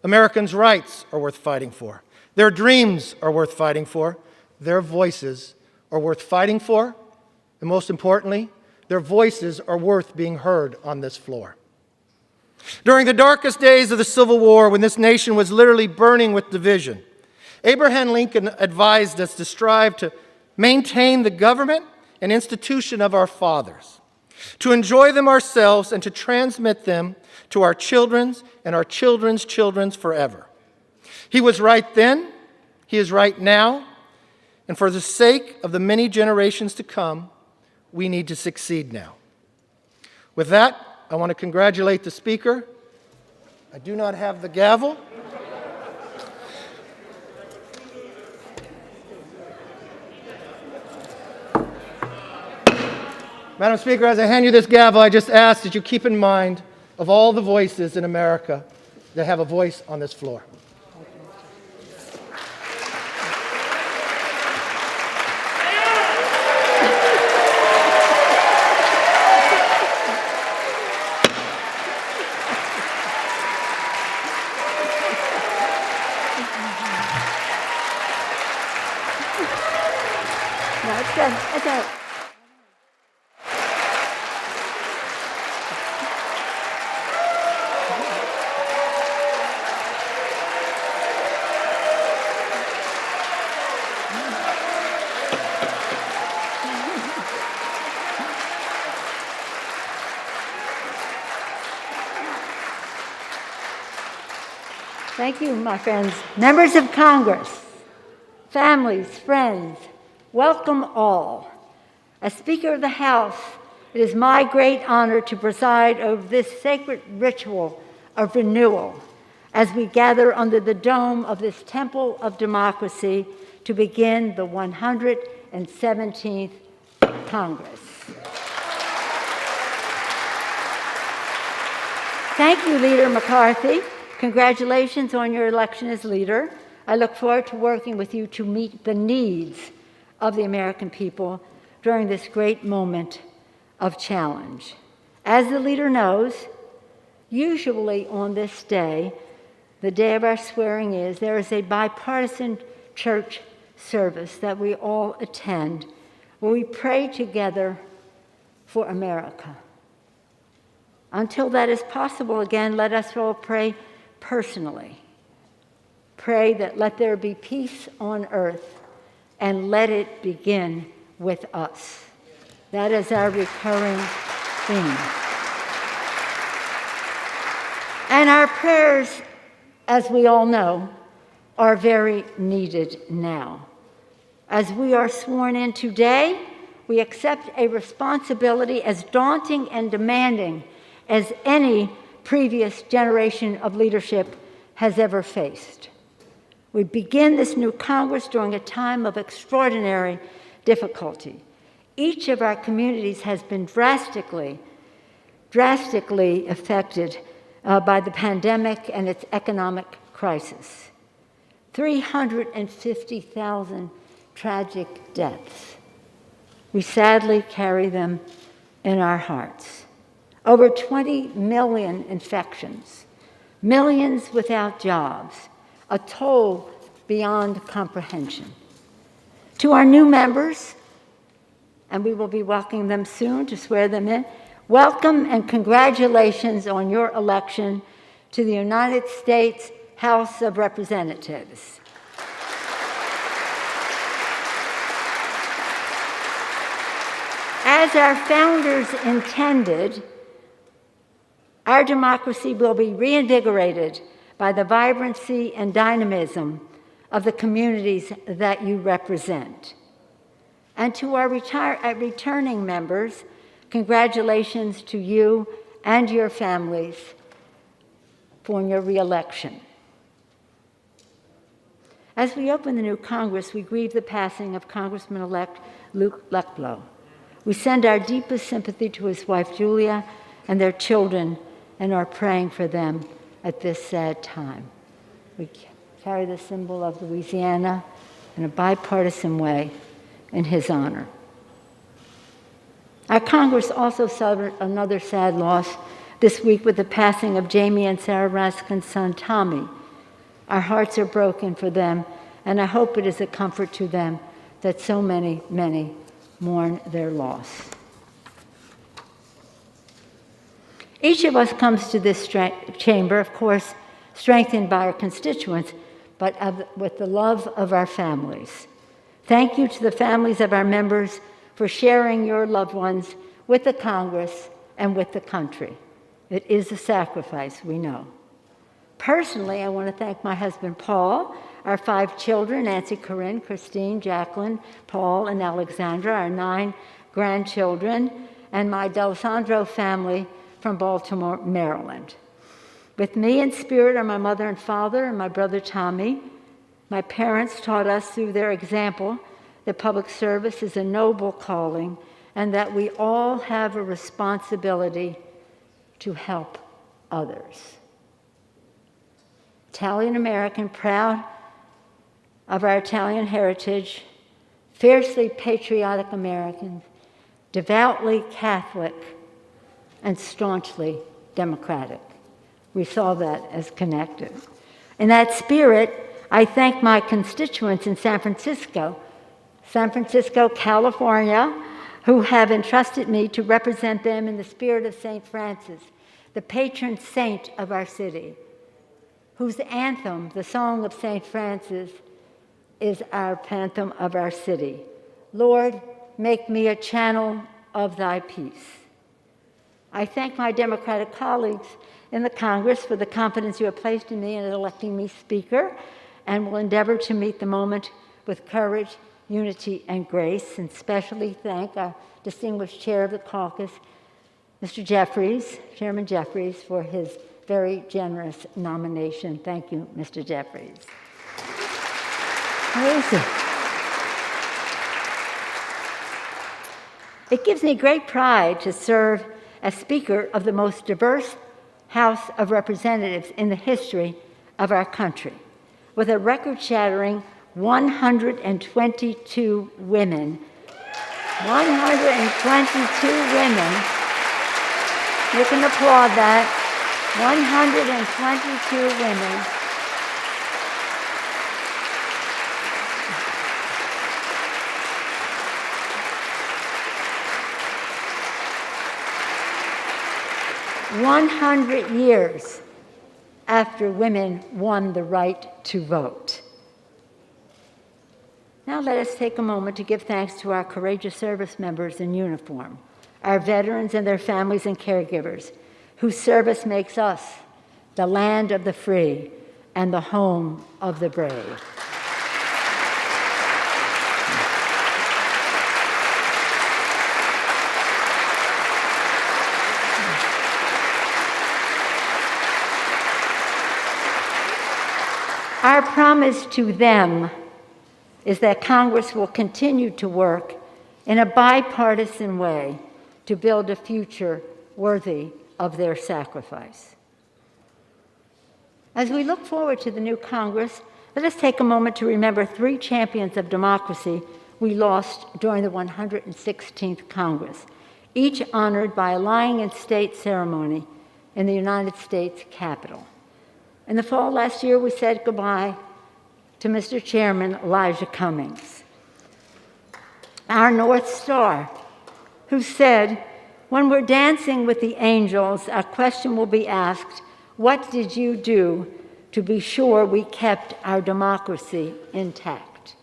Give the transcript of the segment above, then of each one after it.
Americans' rights are worth fighting for. Their dreams are worth fighting for. Their voices are worth fighting for. And most importantly, their voices are worth being heard on this floor. During the darkest days of the Civil War, when this nation was literally burning with division, Abraham Lincoln advised us to strive to maintain the government and institution of our fathers, to enjoy them ourselves and to transmit them to our children's and our children's children's forever. He was right then, he is right now, and for the sake of the many generations to come, we need to succeed now. With that, I want to congratulate the speaker. I do not have the gavel. Madam Speaker, as I hand you this gavel, I just ask that you keep in mind of all the voices in America that have a voice on this floor. No, it's good. It's all right. Thank you, my friends. Members of Congress, families, friends, welcome all. As Speaker of the House, it is my great honor to preside over this sacred ritual of renewal as we gather under the dome of this temple of democracy to begin the 117th Congress. Thank you, Leader McCarthy. Congratulations on your election as leader. I look forward to working with you to meet the needs of the American people during this great moment of challenge. As the leader knows, usually on this day, the day of our swearing in, there is a bipartisan church service that we all attend where we pray together for America. Until that is possible again, let us all pray personally. Pray that let there be peace on earth and let it begin with us. That is our recurring theme. And our prayers, as we all know, are very needed now. As we are sworn in today, we accept a responsibility as daunting and demanding as any previous generation of leadership has ever faced. We begin this new Congress during a time of extraordinary difficulty. Each of our communities has been drastically affected by the pandemic and its economic crisis. 350,000 tragic deaths. We sadly carry them in our hearts. Over 20 million infections, millions without jobs, a toll beyond comprehension. To our new members, and we will be welcoming them soon to swear them in, welcome and congratulations on your election to the United States House of Representatives. As our founders intended, our democracy will be reinvigorated by the vibrancy and dynamism of the communities that you represent. And to our returning members, congratulations to you and your families for your reelection. As we open the new Congress, we grieve the passing of Congressman-elect Luke Leckblow. We send our deepest sympathy to his wife, Julia, and their children, and are praying for them at this sad time. We carry the symbol of Louisiana in a bipartisan way in his honor. Our Congress also suffered another sad loss this week with the passing of Jamie and Sarah Raskin's son, Tommy, Our hearts are broken for them, and I hope it is a comfort to them that so many, many mourn their loss. Each of us comes to this chamber, of course, strengthened by our constituents, but with the love of our families. Thank you to the families of our members for sharing your loved ones with the Congress and with the country. It is a sacrifice, we know. Personally, I want to thank my husband, Paul, our 5 children, Nancy, Corinne, Christine, Jacqueline, Paul, and Alexandra, our 9 grandchildren, and my D'Alessandro family from Baltimore, Maryland. With me in spirit are my mother and father and my brother Tommy. My parents taught us through their example that public service is a noble calling and that we all have a responsibility to help others. Italian American, proud of our Italian heritage, fiercely patriotic Americans, devoutly Catholic, and staunchly democratic. We saw that as connected. In that spirit, I thank my constituents in San Francisco, California, who have entrusted me to represent them in the spirit of St. Francis, the patron saint of our city, whose anthem, the Song of St. Francis, is our anthem of our city. Lord, make me a channel of thy peace. I thank my Democratic colleagues in the Congress for the confidence you have placed in me in electing me Speaker, and will endeavor to meet the moment with courage, unity, and grace, and especially thank our distinguished chair of the caucus, Mr. Jeffries, Chairman Jeffries, for his very generous nomination. Thank you, Mr. Jeffries. Where is it? It gives me great pride to serve as Speaker of the most diverse House of Representatives in the history of our country, with a record-shattering 122 women. 122 women. You can applaud that. 122 women. "100 years after women won the right to vote." Now let us take a moment to give thanks to our courageous service members in uniform, our veterans and their families and caregivers, whose service makes us the land of the free and the home of the brave. Our promise to them is that Congress will continue to work in a bipartisan way to build a future worthy of their sacrifice. As we look forward to the new Congress, let us take a moment to remember 3 champions of democracy we lost during the 116th Congress, each honored by a lying-in-state ceremony in the United States Capitol. In the fall last year, we said goodbye to Mr. Chairman Elijah Cummings, our North Star, who said, "When we're dancing with the angels, our question will be asked, what did you do to be sure we kept our democracy intact?"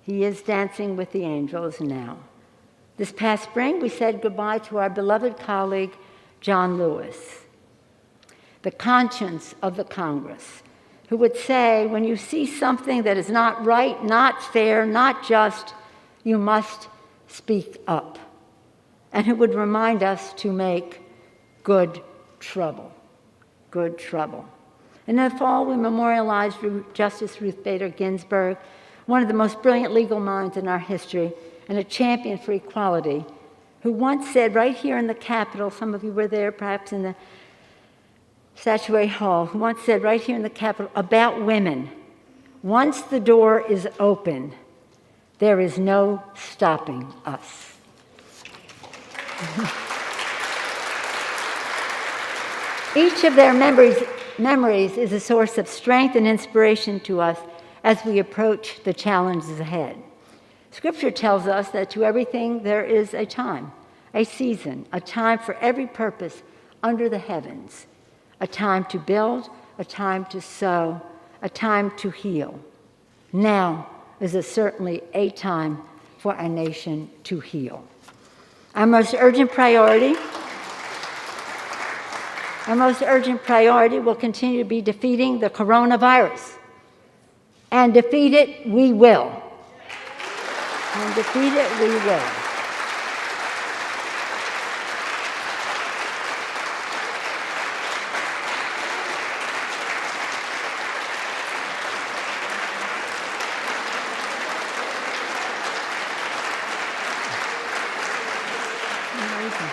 He is dancing with the angels now. This past spring, we said goodbye to our beloved colleague, John Lewis, the conscience of the Congress, who would say, when you see something that is not right, not fair, not just, you must speak up, and who would remind us to make good trouble. Good trouble. In the fall, we memorialized Justice Ruth Bader Ginsburg, one of the most brilliant legal minds in our history and a champion for equality, who once said right here in the Capitol, some of you were there perhaps in the Statuary Hall, who once said right here in the Capitol about women, "Once the door is open, there is no stopping us." Each of their members memories is a source of strength and inspiration to us as we approach the challenges ahead. Scripture tells us that to everything there is a time, a season, a time for every purpose under the heavens, a time to build, a time to sow, a time to heal. Now is certainly a time for our nation to heal. Our most urgent priority will continue to be defeating the coronavirus. And defeat it we will. And defeat it we will. Amazing.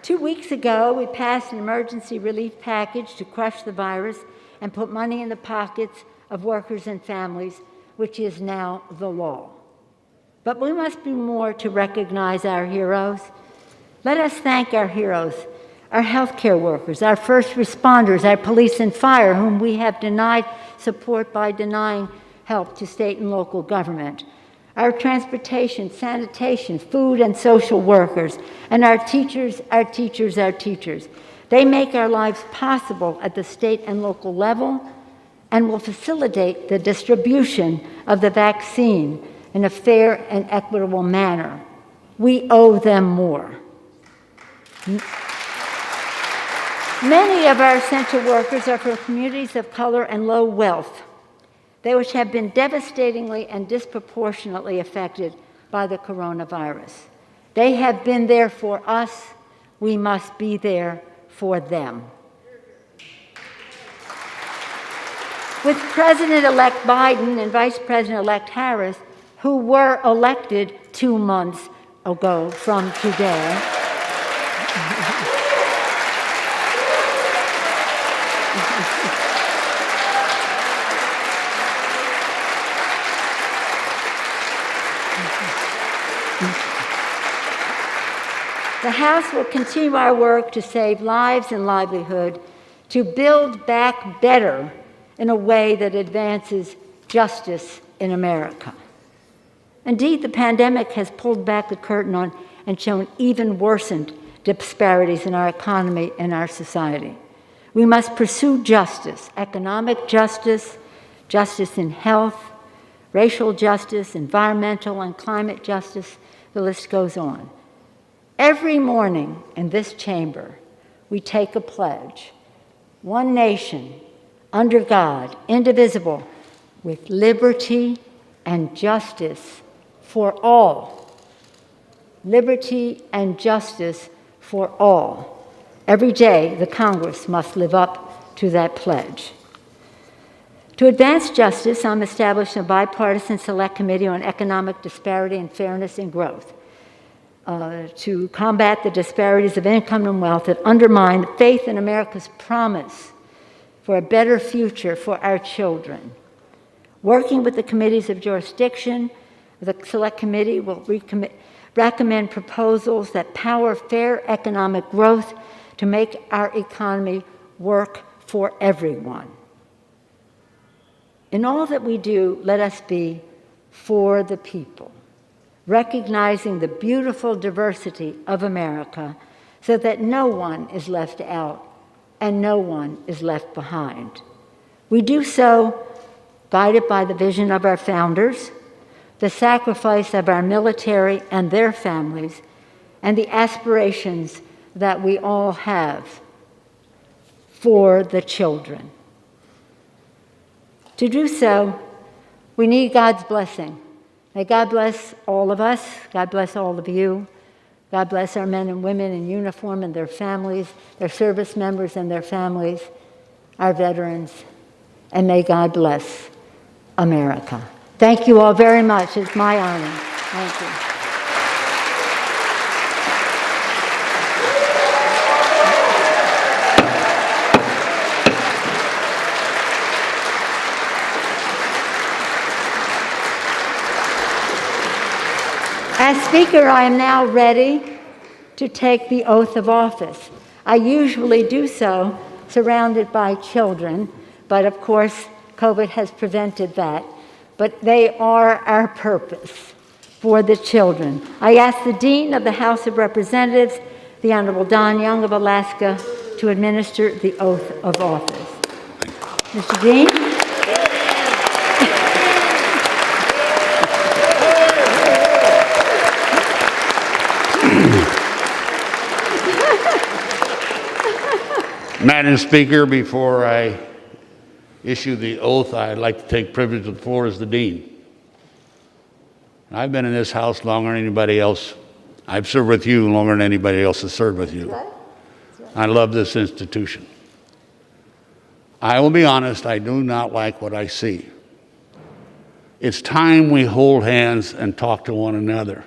2 weeks ago, we passed an emergency relief package to crush the virus and put money in the pockets of workers and families, which is now the law. But we must do more to recognize our heroes. Let us thank our heroes, our healthcare workers, our first responders, our police and fire, whom we have denied support by denying help to state and local government, our transportation, sanitation, food and social workers, and our teachers, our teachers, our teachers. They make our lives possible at the state and local level and will facilitate the distribution of the vaccine in a fair and equitable manner. We owe them more. Many of our essential workers are from communities of color and low wealth, they which have been devastatingly and disproportionately affected by the coronavirus. They have been there for us. We must be there for them. With President-elect Biden and Vice President-elect Harris, who were elected 2 months ago from today, the House will continue our work to save lives and livelihood, to build back better in a way that advances justice in America. Indeed, the pandemic has pulled back the curtain on and shown even worsened disparities in our economy and our society. We must pursue justice, economic justice, justice in health, racial justice, environmental and climate justice, the list goes on. Every morning in this chamber, we take a pledge. One nation, under God, indivisible, with liberty and justice for all. Liberty and justice for all. Every day, the Congress must live up to that pledge. To advance justice, I'm establishing a bipartisan select committee on economic disparity and fairness and growth. To combat the disparities of income and wealth that undermine faith in America's promise for a better future for our children. Working with the committees of jurisdiction, the Select Committee will recommend proposals that power fair economic growth to make our economy work for everyone. In all that we do, let us be for the people, recognizing the beautiful diversity of America so that no one is left out and no one is left behind. We do so guided by the vision of our founders, the sacrifice of our military and their families, and the aspirations that we all have for the children. To do so, we need God's blessing. May God bless all of us. God bless all of you. God bless our men and women in uniform and their families, their service members and their families, our veterans, and may God bless America. Thank you all very much. It's my honor. Thank you. As Speaker, I am now ready to take the oath of office. I usually do so surrounded by children, but of course, COVID has prevented that. But they are our purpose for the children. I ask the Dean of the House of Representatives, the Honorable Don Young of Alaska, to administer the oath of office. Mr. Dean? Madam Speaker, before I issue the oath, I'd like to take privilege of the floor as the Dean. I've been in this House longer than anybody else. I've served with you longer than anybody else has served with you. I love this institution. I will be honest, I do not like what I see. It's time we hold hands and talk to one another.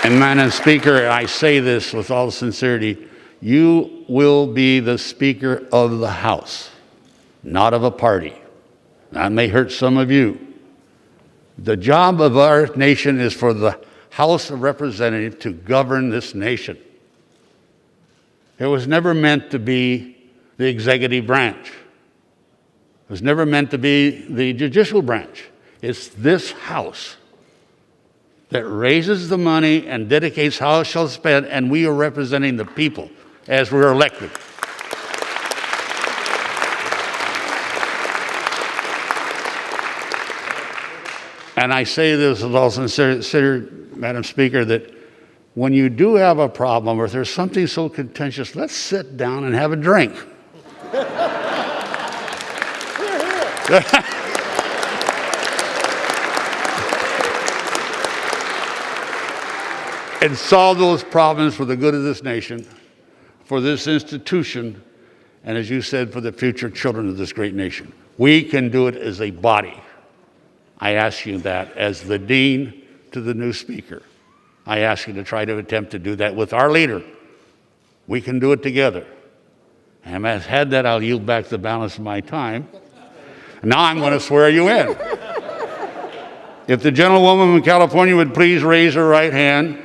And Madam Speaker, I say this with all sincerity, you will be the Speaker of the House, not of a party. That may hurt some of you. The job of our nation is for the House of Representatives to govern this nation. It was never meant to be the executive branch. It was never meant to be the judicial branch. It's this House that raises the money and dedicates how it shall spend, and we are representing the people as we're elected. And I say this with all sincerity, Madam Speaker, that when you do have a problem or if there's something so contentious, let's sit down and have a drink. And solve those problems for the good of this nation, for this institution, and as you said, for the future children of this great nation. We can do it as a body. I ask you that as the Dean to the new Speaker. I ask you to try to attempt to do that with our leader. We can do it together. And having had that, I'll yield back the balance of my time. Now I'm going to swear you in. If the gentlewoman from California would please raise her right hand.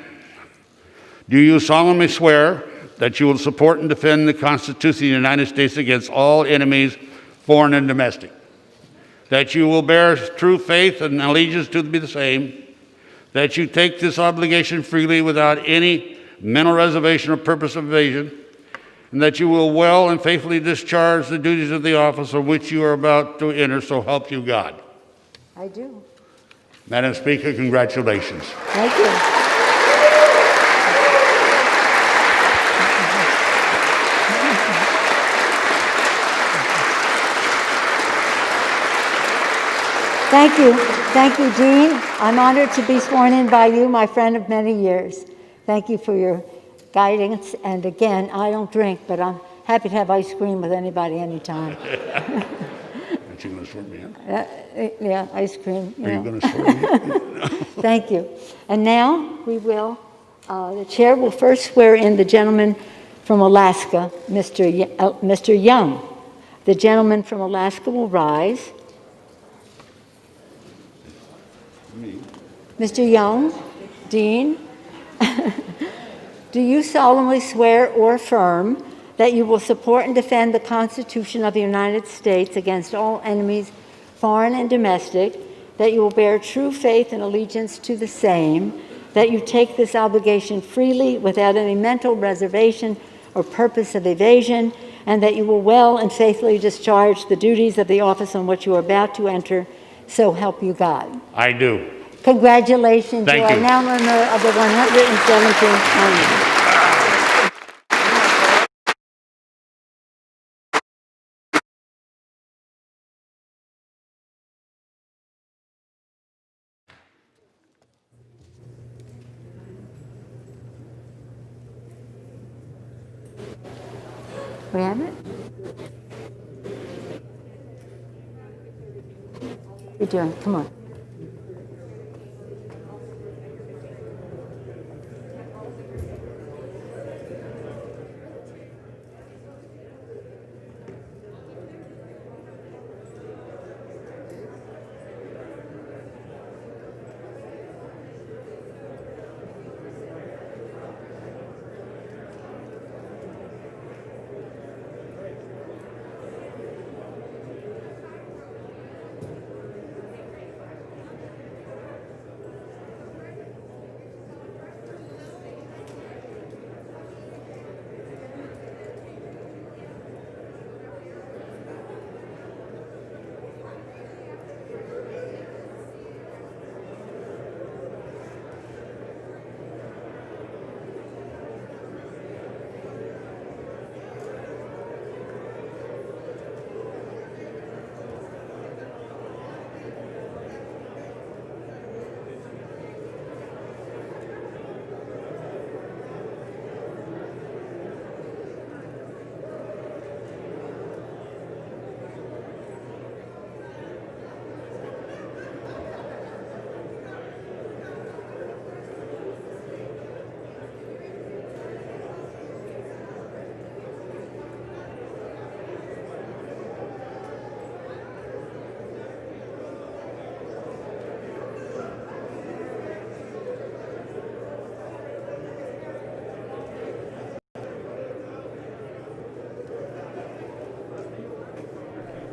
Do you solemnly swear that you will support and defend the Constitution of the United States against all enemies, foreign and domestic? That you will bear true faith and allegiance to be the same? That you take this obligation freely without any mental reservation or purpose of evasion? And that you will well and faithfully discharge the duties of the office of which you are about to enter, so help you God? I do. Madam Speaker, congratulations. Thank you. Thank you. Thank you, Dean. I'm honored to be sworn in by you, my friend of many years. Thank you for your guidance. And again, I don't drink, but I'm happy to have ice cream with anybody anytime. Aren't you going to swear me in? Yeah, ice cream. Are you going to swear me in? Thank you. And now we will, the chair will first swear in the gentleman from Alaska, Mr. Young. The gentleman from Alaska will rise. Mr. Young, Dean, do you solemnly swear or affirm that you will support and defend the Constitution of the United States against all enemies, foreign and domestic, that you will bear true faith and allegiance to the same, that you take this obligation freely without any mental reservation or purpose of evasion, and that you will well and faithfully discharge the duties of the office on which you are about to enter, so help you God? I do. Congratulations. Thank you you. are now a member of the 117th Congress. We have it? What are you doing? Come on.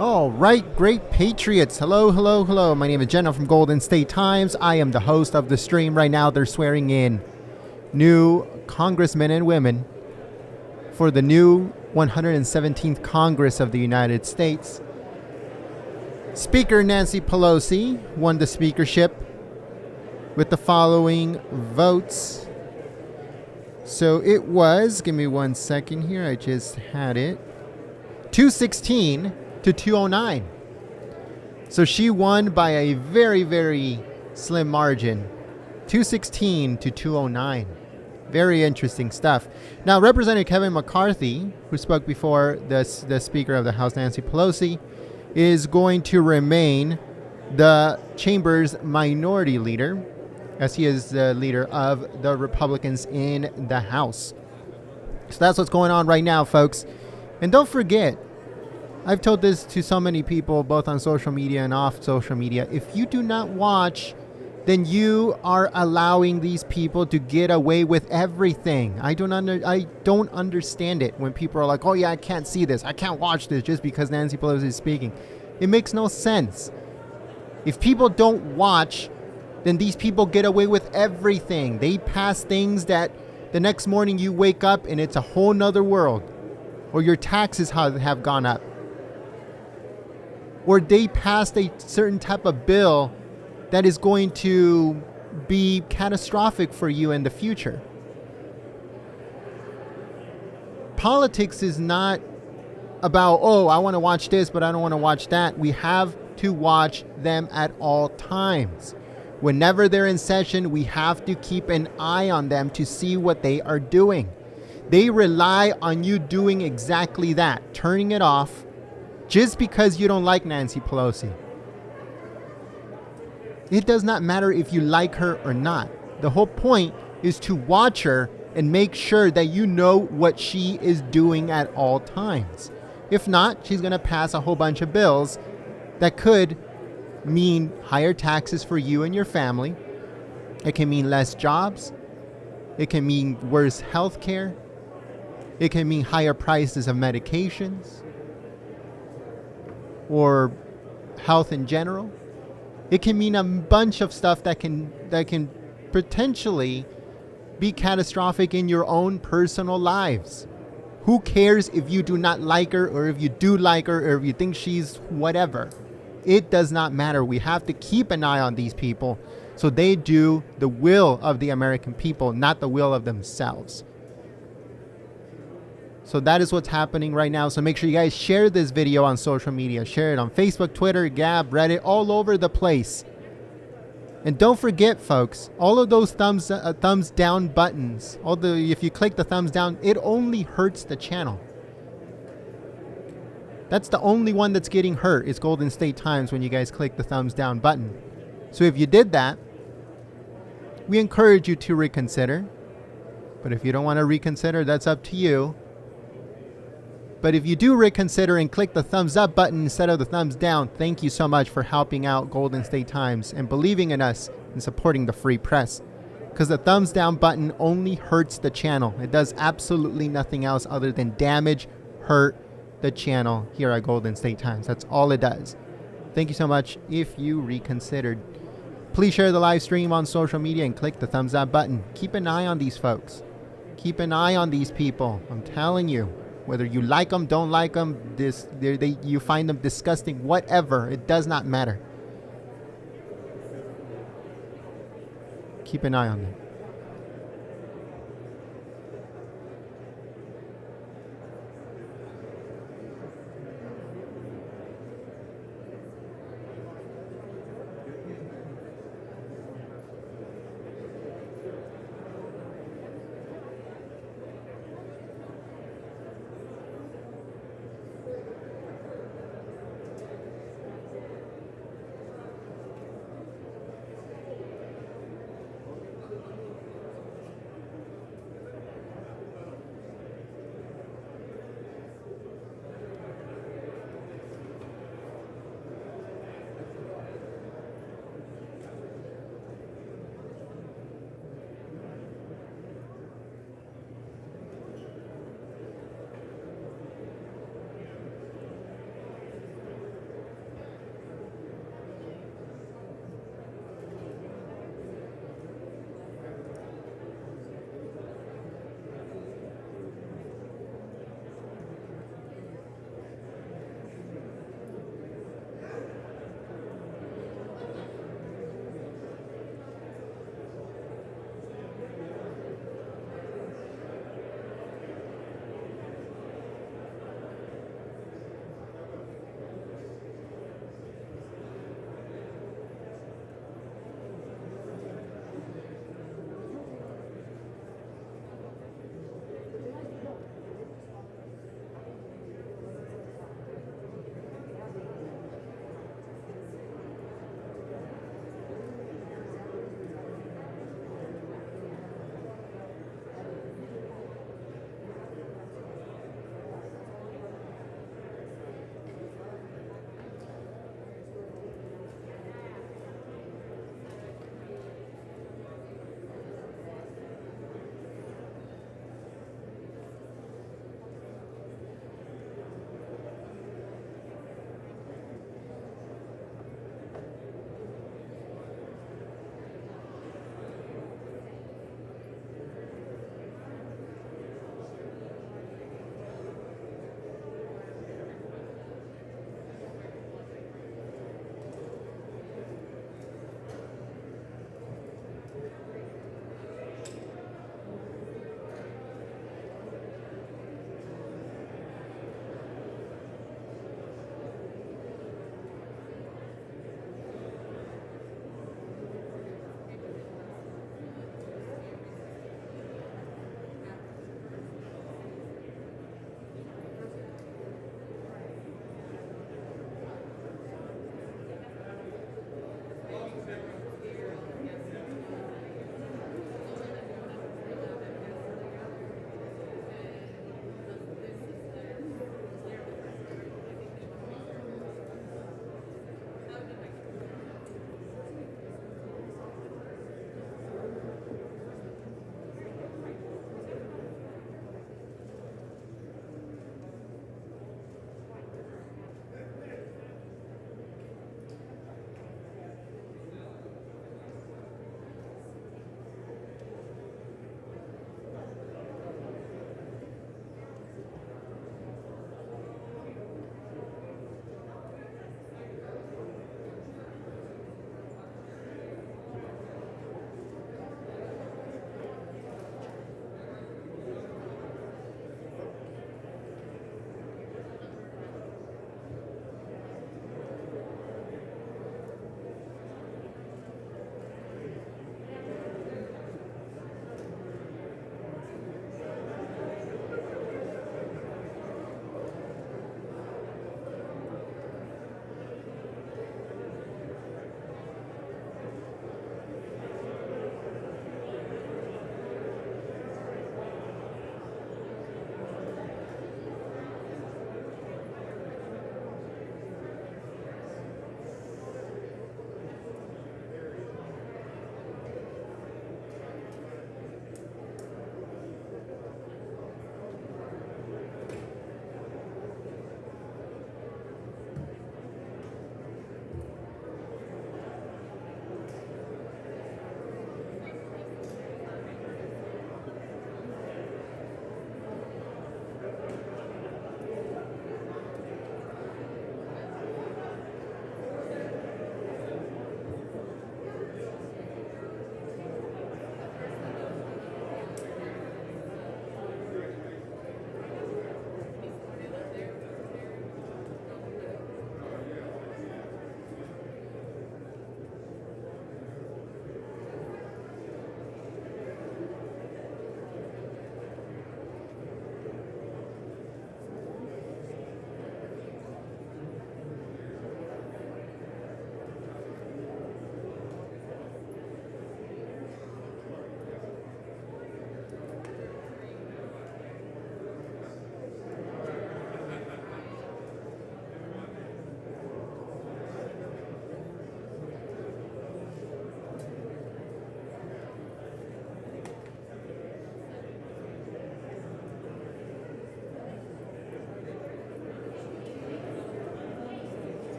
All right, great patriots. Hello, hello, hello. My name is Jenna from Golden State Times. I am the host of the stream. Right now, they're swearing in new congressmen and women for the new 117th Congress of the United States. Speaker Nancy Pelosi won the speakership with the following votes. So it was, give me 1 second here, I just had it, 216 to 209. So she won by a very, very slim margin, 216 to 209. Very interesting stuff. Now, Representative Kevin McCarthy, who spoke before the Speaker of the House, Nancy Pelosi, is going to remain the chamber's minority leader, as he is the leader of the Republicans in the House. So that's what's going on right now, folks. And don't forget, I've told this to so many people, both on social media and off social media. If you do not watch, then you are allowing these people to get away with everything. I don't understand it when people are like, oh yeah, I can't see this, I can't watch this just because Nancy Pelosi is speaking. It makes no sense. If people don't watch, then these people get away with everything. They pass things that the next morning you wake up and it's a whole nother world. Or your taxes have gone up. Or they passed a certain type of bill that is going to be catastrophic for you in the future. Politics is not about, oh, I want to watch this, but I don't want to watch that. We have to watch them at all times. Whenever they're in session, we have to keep an eye on them to see what they are doing. They rely on you doing exactly that, turning it off, just because you don't like Nancy Pelosi. It does not matter if you like her or not. The whole point is to watch her and make sure that you know what she is doing at all times. If not, she's going to pass a whole bunch of bills that could mean higher taxes for you and your family. It can mean less jobs. It can mean worse health care. It can mean higher prices of medications or health in general. It can mean a bunch of stuff that can potentially be catastrophic in your own personal lives. Who cares if you do not like her, or if you do like her, or if you think she's whatever? It does not matter. We have to keep an eye on these people so they do the will of the American people, not the will of themselves. So that is what's happening right now. So make sure you guys share this video on social media. Share it on Facebook, Twitter, Gab, Reddit, all over the place. And don't forget, folks, all of those thumbs down buttons, if you click the thumbs down, it only hurts the channel. That's the only one that's getting hurt is Golden State Times when you guys click the thumbs down button. So if you did that, we encourage you to reconsider. But if you don't want to reconsider, that's up to you. But if you do reconsider and click the thumbs up button instead of the thumbs down, thank you so much for helping out Golden State Times and believing in us and supporting the free press. Because the thumbs down button only hurts the channel. It does absolutely nothing else other than damage, hurt the channel here at Golden State Times. That's all it does. Thank you so much if you reconsidered. Please share the live stream on social media and click the thumbs up button. Keep an eye on these folks. Keep an eye on these people. I'm telling you. Whether you like them, don't like them, you find them disgusting, whatever, it does not matter. Keep an eye on them.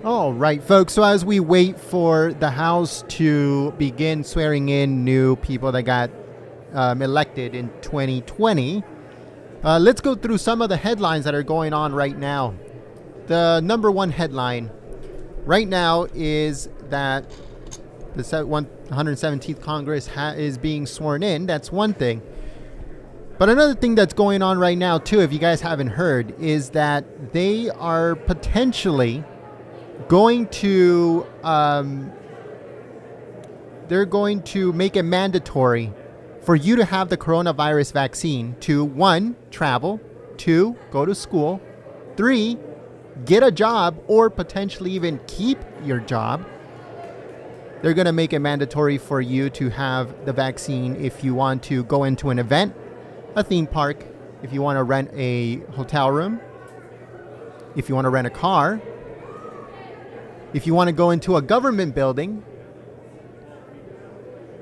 All right, folks. So as we wait for the House to begin swearing in new people that got elected in 2020, let's go through some of the headlines that are going on right now. The number one headline right now is that the 117th Congress is being sworn in. That's one thing. But another thing that's going on right now, too, if you guys haven't heard, is that they are potentially going to make it mandatory for you to have the coronavirus vaccine to 1, travel, 2, go to school, 3, get a job or potentially even keep your job. They're going to make it mandatory for you to have the vaccine if you want to go into an event, a theme park, if you want to rent a hotel room, if you want to rent a car, if you want to go into a government building.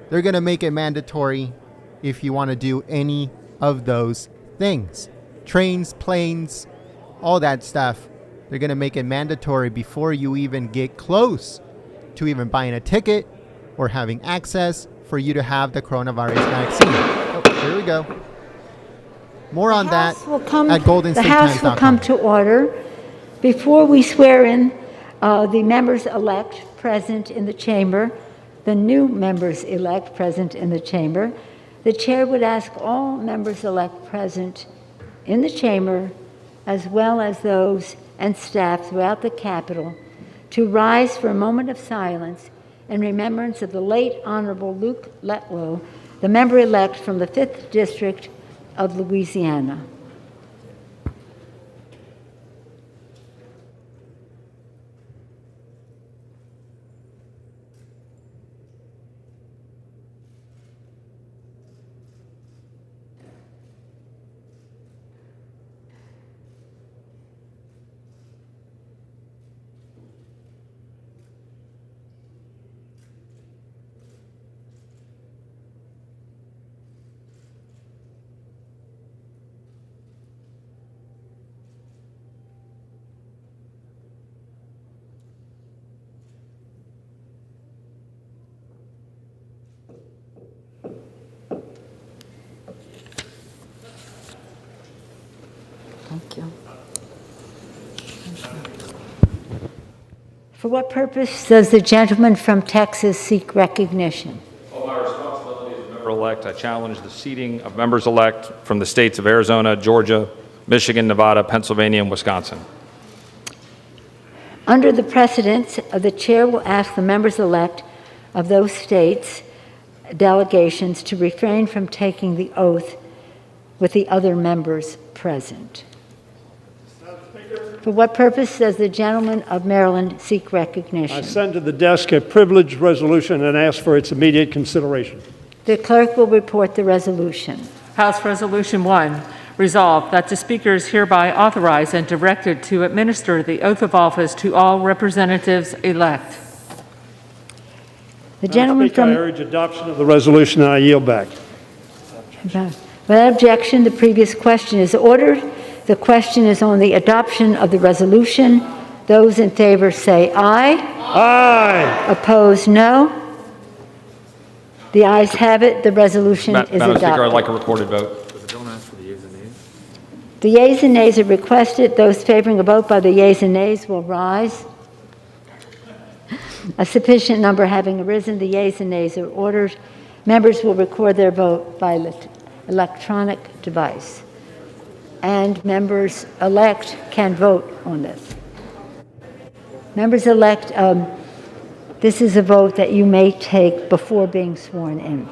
They're going to make it mandatory if you want to do any of those things. Trains, planes, all that stuff. They're going to make it mandatory before you even get close to even buying a ticket or having access for you to have the coronavirus vaccine. Oh, here we go. More on that at goldenstatetimes.com. The House will come to order. Before we swear in the members-elect present in the chamber, the new members-elect present in the chamber, the chair would ask all members-elect present in the chamber, as well as those and staff throughout the Capitol, to rise for a moment of silence in remembrance of the late Honorable Luke Letlow, the member-elect from the 5th District of Louisiana. Thank you. For what purpose does the gentleman from Texas seek recognition? Of my responsibility as a member-elect, I challenge the seating of members-elect from the states of Arizona, Georgia, Michigan, Nevada, Pennsylvania, and Wisconsin. Under the precedence, the chair will ask the members-elect of those states' delegations to refrain from taking the oath with the other members present. For what purpose does the gentleman of Maryland seek recognition? I send to the desk a privileged resolution and ask for its immediate consideration. The clerk will report the resolution. House Resolution 1, resolved that the Speaker is hereby authorized and directed to administer the oath of office to all representatives elect. The gentleman Speaker, I urge adoption of the resolution and I yield back. Without objection, the previous question is ordered. The question is on the adoption of the resolution. Those in favor say aye. Aye. Opposed, no. The ayes have it. The resolution is Madam adopted. Speaker, I'd like a recorded vote. The yeas and nays are requested. Those favoring a vote by the yeas and nays will rise. A sufficient number having arisen, the yeas and nays are ordered. Members will record their vote by electronic device. And members-elect can vote on this. Members-elect, this is a vote that you may take before being sworn in.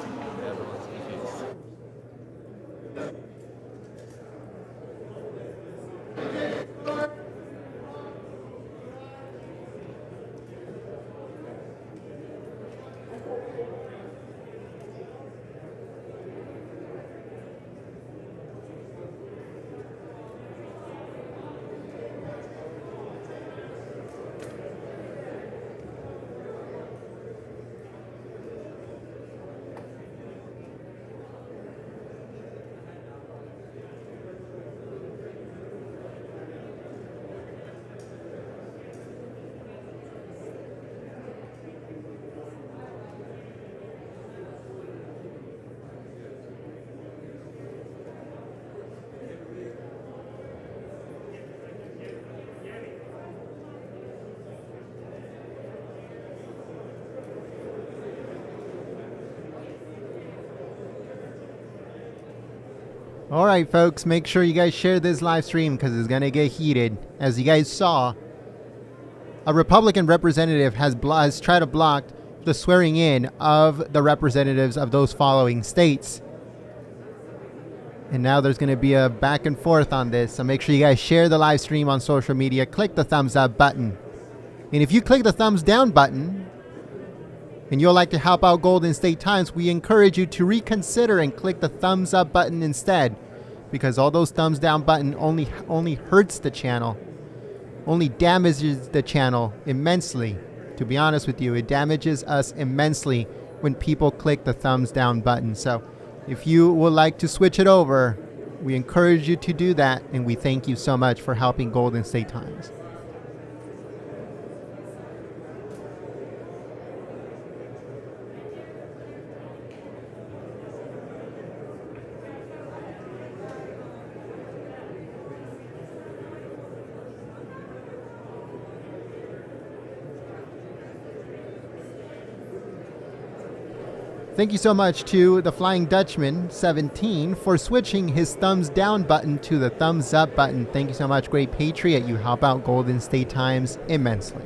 All right, folks, make sure you guys share this live stream because it's going to get heated. As you guys saw, a Republican representative has tried to block the swearing in of the representatives of those following states. And now there's going to be a back and forth on this. So make sure you guys share the live stream on social media. Click the thumbs up button. And if you click the thumbs down button and you'd like to help out Golden State Times, we encourage you to reconsider and click the thumbs up button instead, because all those thumbs down button only hurts the channel, only damages the channel immensely. To be honest with you, it damages us immensely when people click the thumbs down button. So if you would like to switch it over, we encourage you to do that, and we thank you so much for helping Golden State Times. Thank you so much to the Flying Dutchman 17 for switching his thumbs down button to the thumbs up button. Thank you so much, Great Patriot. You help out Golden State Times immensely.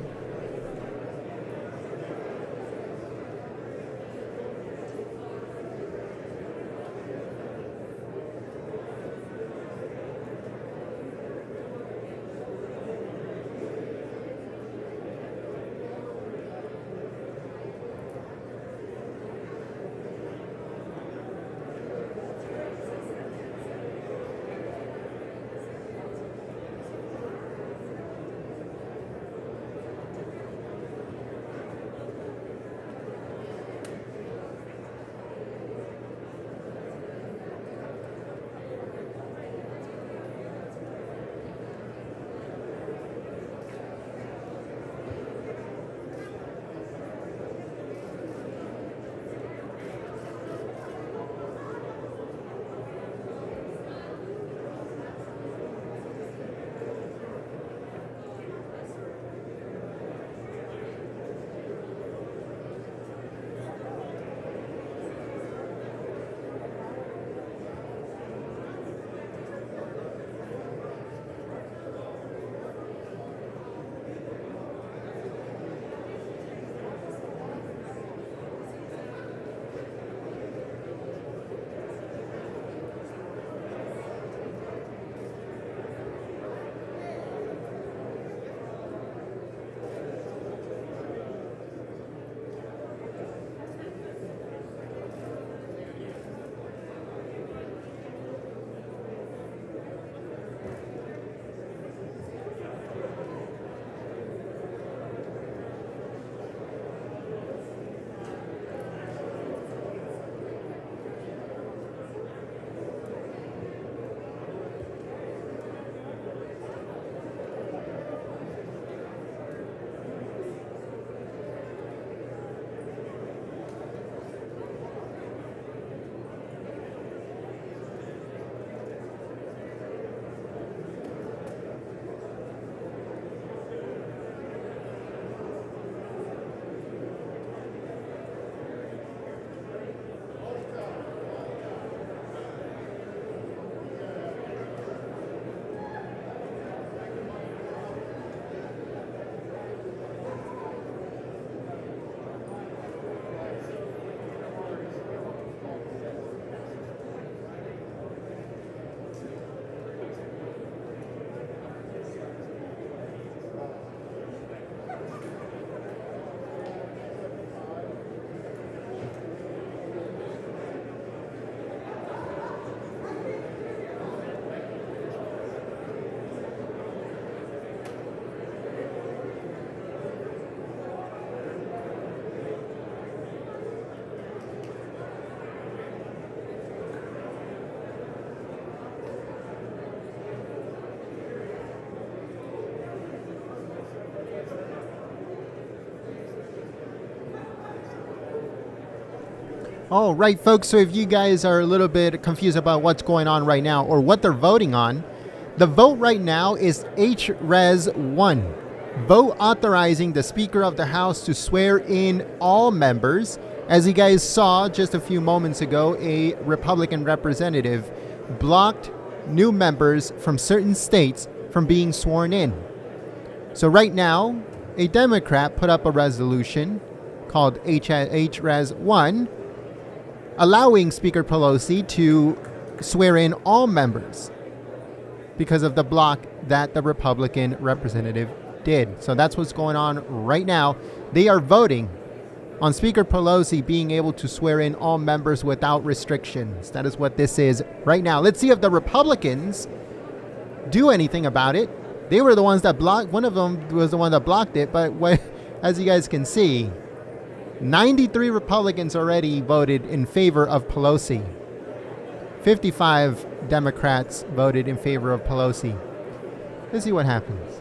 All right, folks, so if you guys are a little bit confused about what's going on right now or what they're voting on, the vote right now is H-Res 1. Vote authorizing the Speaker of the House to swear in all members. As you guys saw just a few moments ago, a Republican representative blocked new members from certain states from being sworn in. So right now, a Democrat put up a resolution called HRES 1, allowing Speaker Pelosi to swear in all members because of the block that the Republican representative did. So that's what's going on right now. They are voting on Speaker Pelosi being able to swear in all members without restrictions. That is what this is right now. Let's see if the Republicans do anything about it. They were the ones that blocked. One of them was the one that blocked it. But as you guys can see, 93 Republicans already voted in favor of Pelosi. 55 Democrats voted in favor of Pelosi. Let's see what happens.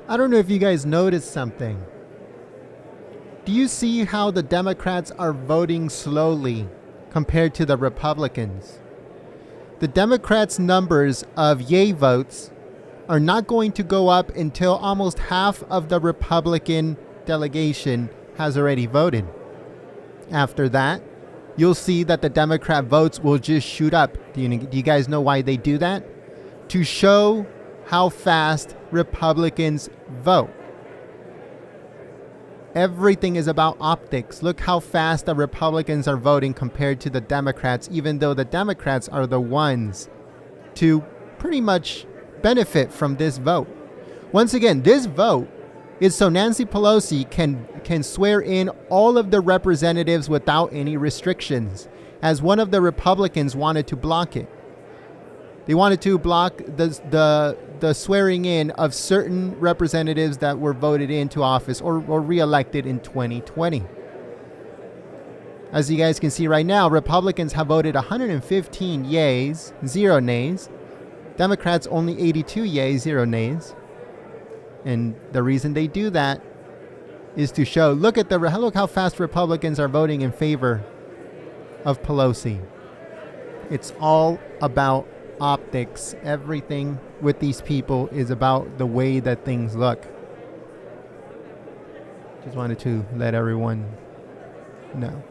I don't know if you guys noticed something. Do you see how the Democrats are voting slowly compared to the Republicans? The Democrats' numbers of yay votes are not going to go up until almost half of the Republican delegation has already voted. After that, you'll see that the Democrat votes will just shoot up. Do you guys know why they do that? To show how fast Republicans vote. Everything is about optics. Look how fast the Republicans are voting compared to the Democrats, even though the Democrats are the ones to pretty much benefit from this vote. Once again, this vote is so Nancy Pelosi can swear in all of the representatives without any restrictions, as one of the Republicans wanted to block it. They wanted to block the swearing in of certain representatives that were voted into office or reelected in 2020. As you guys can see right now, Republicans have voted 115 yays, 0 nays. Democrats only 82 yays, 0 nays. And the reason they do that is to show, look how fast Republicans are voting in favor of Pelosi. It's all about optics. Everything with these people is about the way that things look. Just wanted to let everyone know.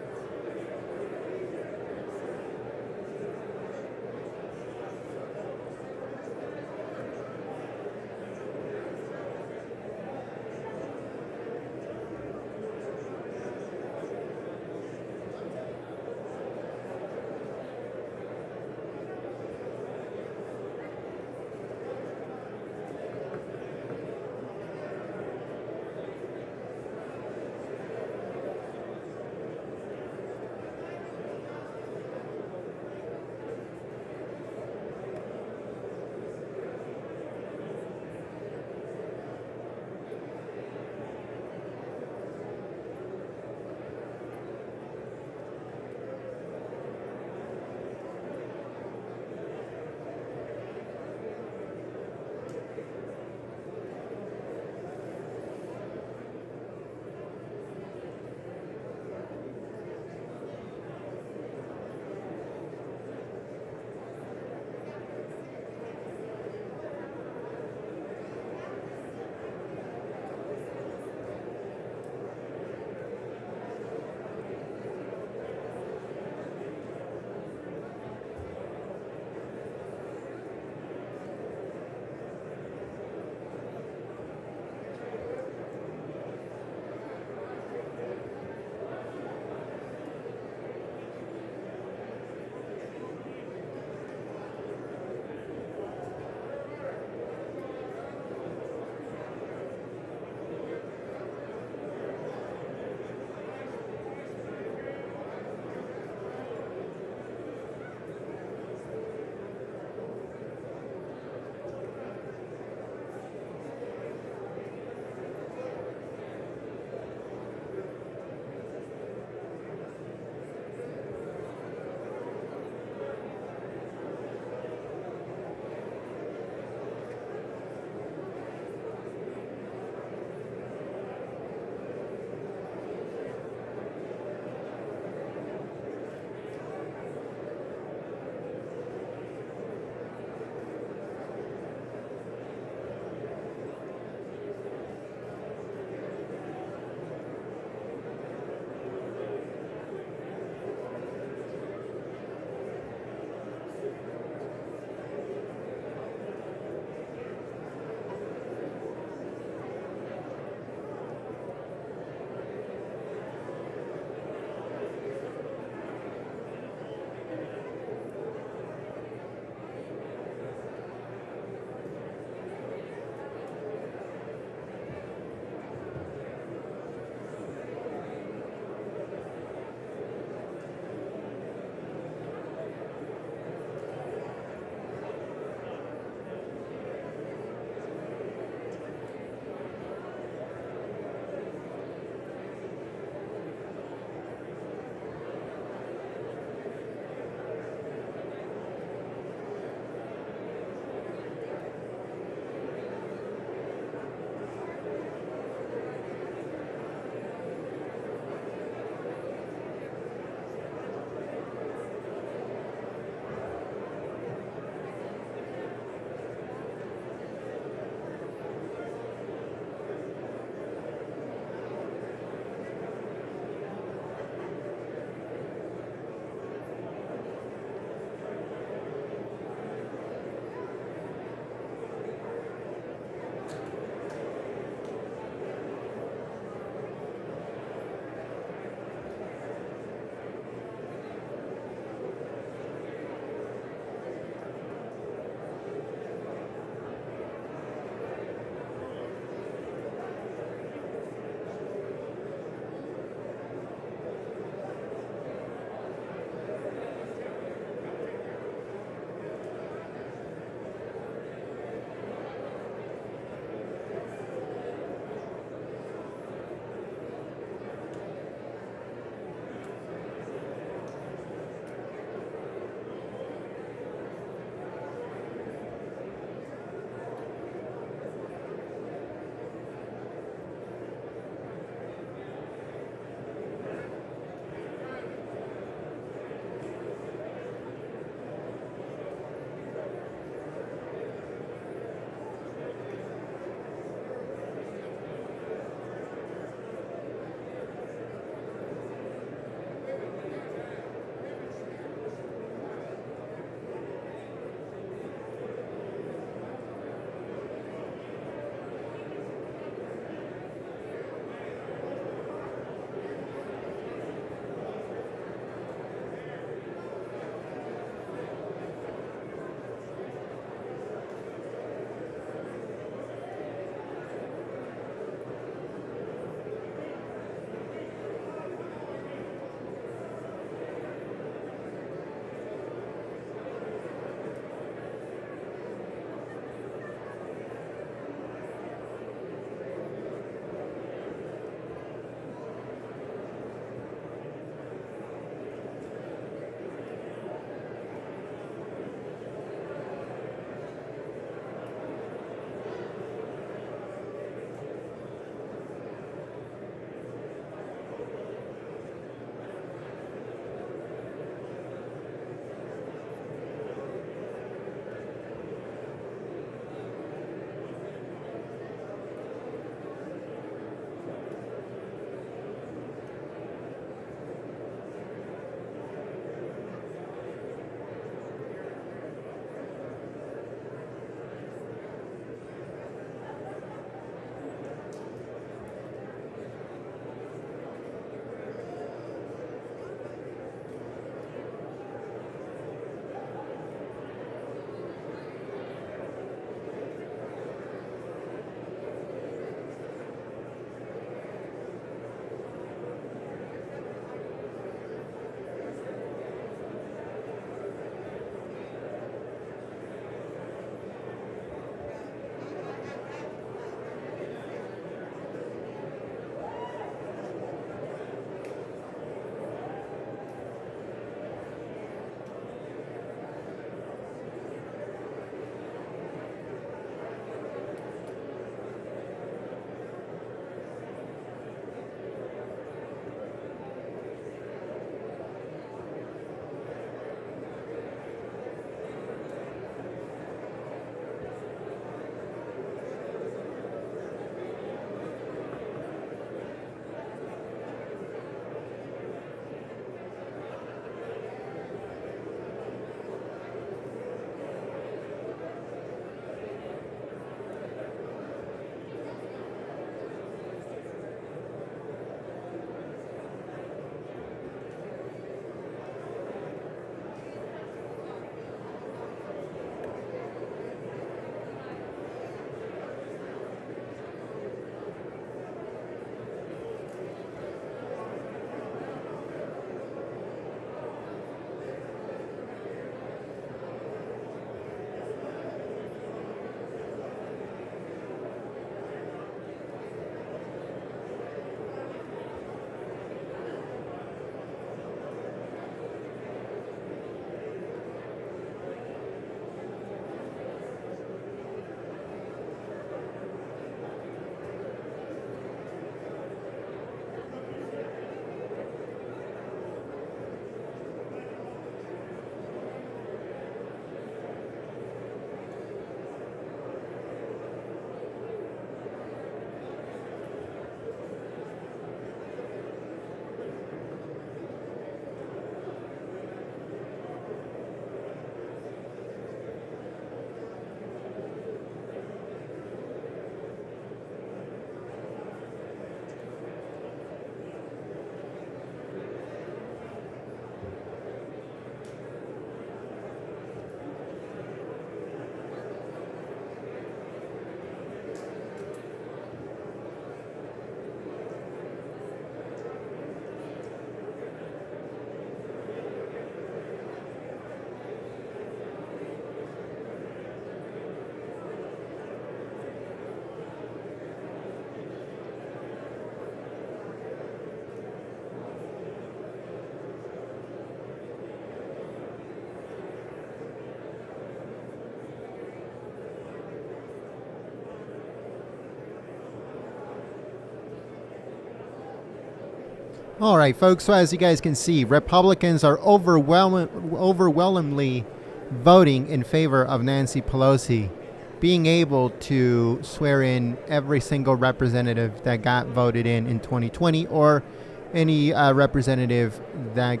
All right, folks. So as you guys can see, Republicans are overwhelmingly voting in favor of Nancy Pelosi being able to swear in every single representative that got voted in 2020, or any representative that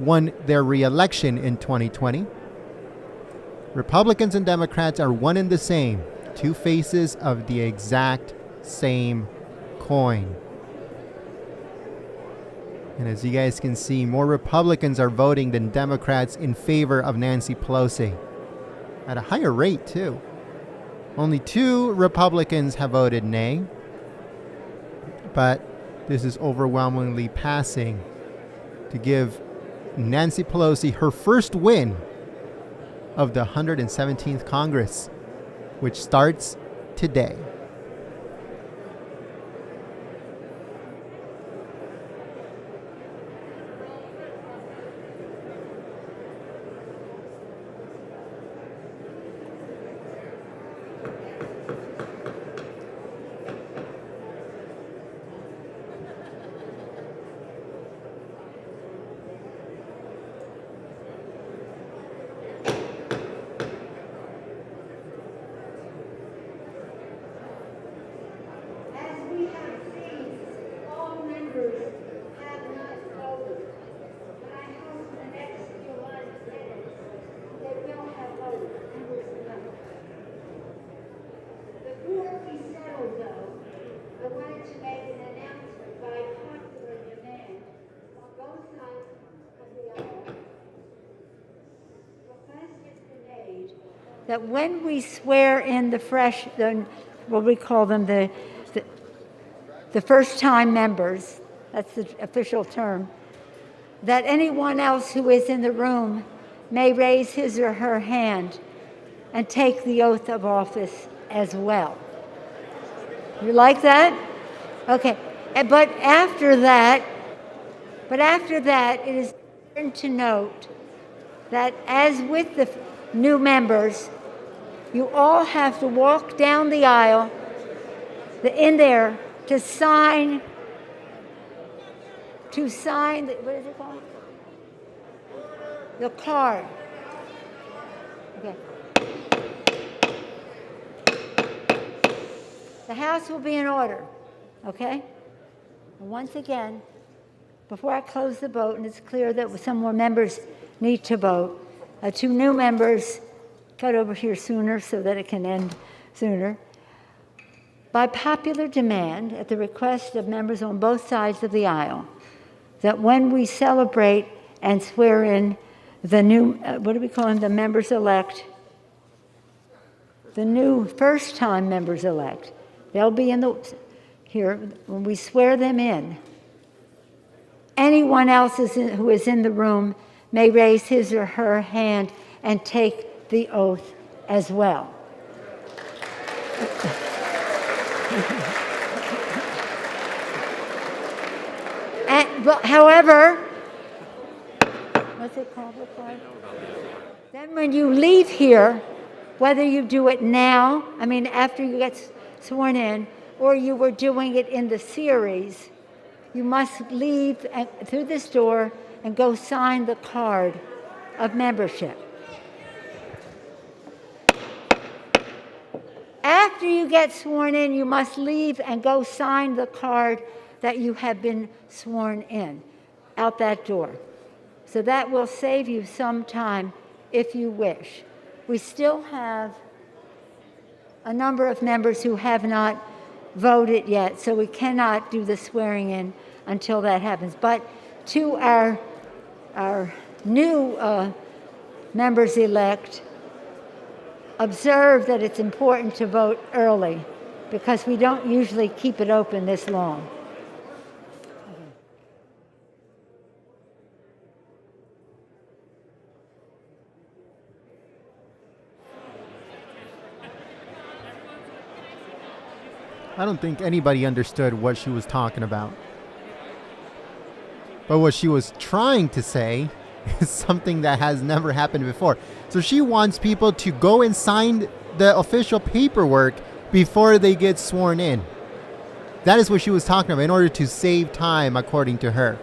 won their re-election in 2020. Republicans and Democrats are one and the same, two faces of the exact same coin. And as you guys can see, more Republicans are voting than Democrats in favor of Nancy Pelosi. At a higher rate, too. Only 2 Republicans have voted nay. But this is overwhelmingly passing to give Nancy Pelosi her first win of the 117th Congress, which starts today. That when we swear in what we call them, the first-time members, that's the official term, that anyone else who is in the room may raise his or her hand and take the oath of office as well. You like that? Okay. But after that, it is important to note that as with the new members, you all have to walk down the aisle in there to sign, what is it called? The card. Okay. The House will be in order, okay? And once again, before I close the vote, and it's clear that some more members need to vote, 2 new members got over here sooner so that it can end sooner. By popular demand, at the request of members on both sides of the aisle, that when we celebrate and swear in the new, what do we call them, the members-elect, the new first-time members-elect, they'll be here when we swear them in. Anyone else who is in the room may raise his or her hand and take the oath as well. However, what's it called? Then when you leave here, whether you do it now, after you get sworn in, or you were doing it in the series, you must leave through this door and go sign the card of membership. After you get sworn in, you must leave and go sign the card that you have been sworn in out that door. So that will save you some time if you wish. We still have a number of members who have not voted yet, so we cannot do the swearing in until that happens. But to our new members-elect, observe that it's important to vote early because we don't usually keep it open this long. I don't think anybody understood what she was talking about. But what she was trying to say is something that has never happened before. So she wants people to go and sign the official paperwork before they get sworn in. That is what she was talking about in order to save time, according to her.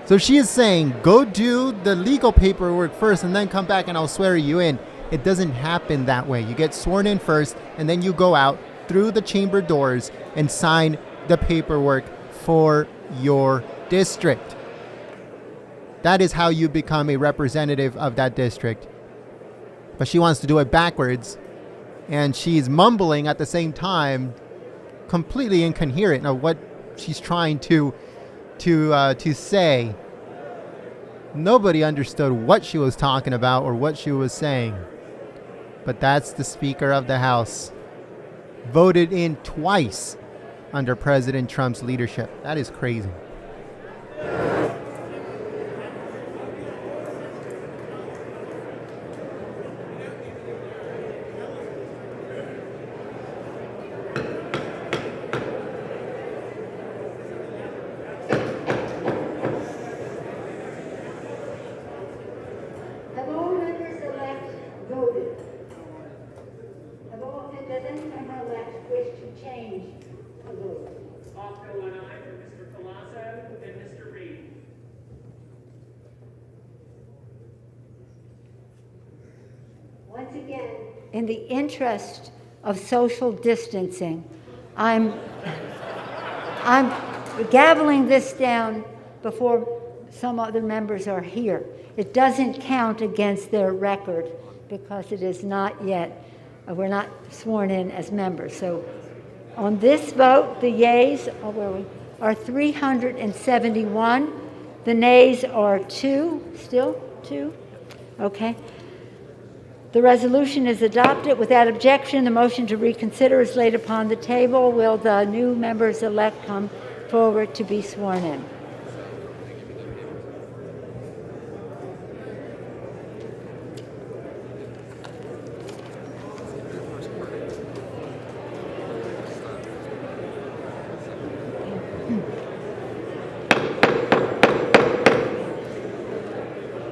So she is saying, go do the legal paperwork first and then come back and I'll swear you in. It doesn't happen that way. You get sworn in first and then you go out through the chamber doors and sign the paperwork for your district. That is how you become a representative of that district. But she wants to do it backwards, and she's mumbling at the same time, completely incoherent of what she's trying to say. Nobody understood what she was talking about or what she was saying. But that's the Speaker of the House, voted in twice under President Trump's leadership. That is crazy. Have all members-elect voted? Does any member-elect wish to change a vote? Also an aye for Mr. Colasso and Mr. Reed. Once again, in the interest of social distancing, I'm gaveling this down before some other members are here. It doesn't count against their record because it is not yet, we're not sworn in as members. So on this vote, the yeas are 371. The nays are 2. Still 2? Okay. The resolution is adopted. Without objection, the motion to reconsider is laid upon the table. Will the new members-elect come forward to be sworn in?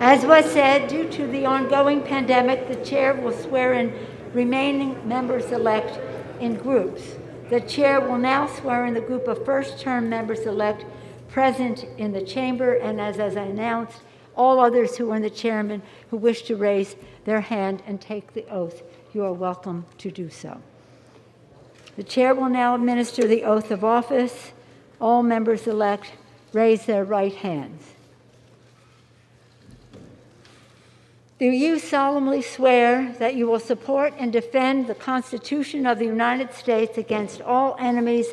As was said, due to the ongoing pandemic, the chair will swear in remaining members-elect in groups. The chair will now swear in the group of first-term members-elect present in the chamber, and as I announced, all others who are the chairman who wish to raise their hand and take the oath, you are welcome to do so. The chair will now administer the oath of office. All members-elect raise their right hands. Do you solemnly swear that you will support and defend the Constitution of the United States against all enemies,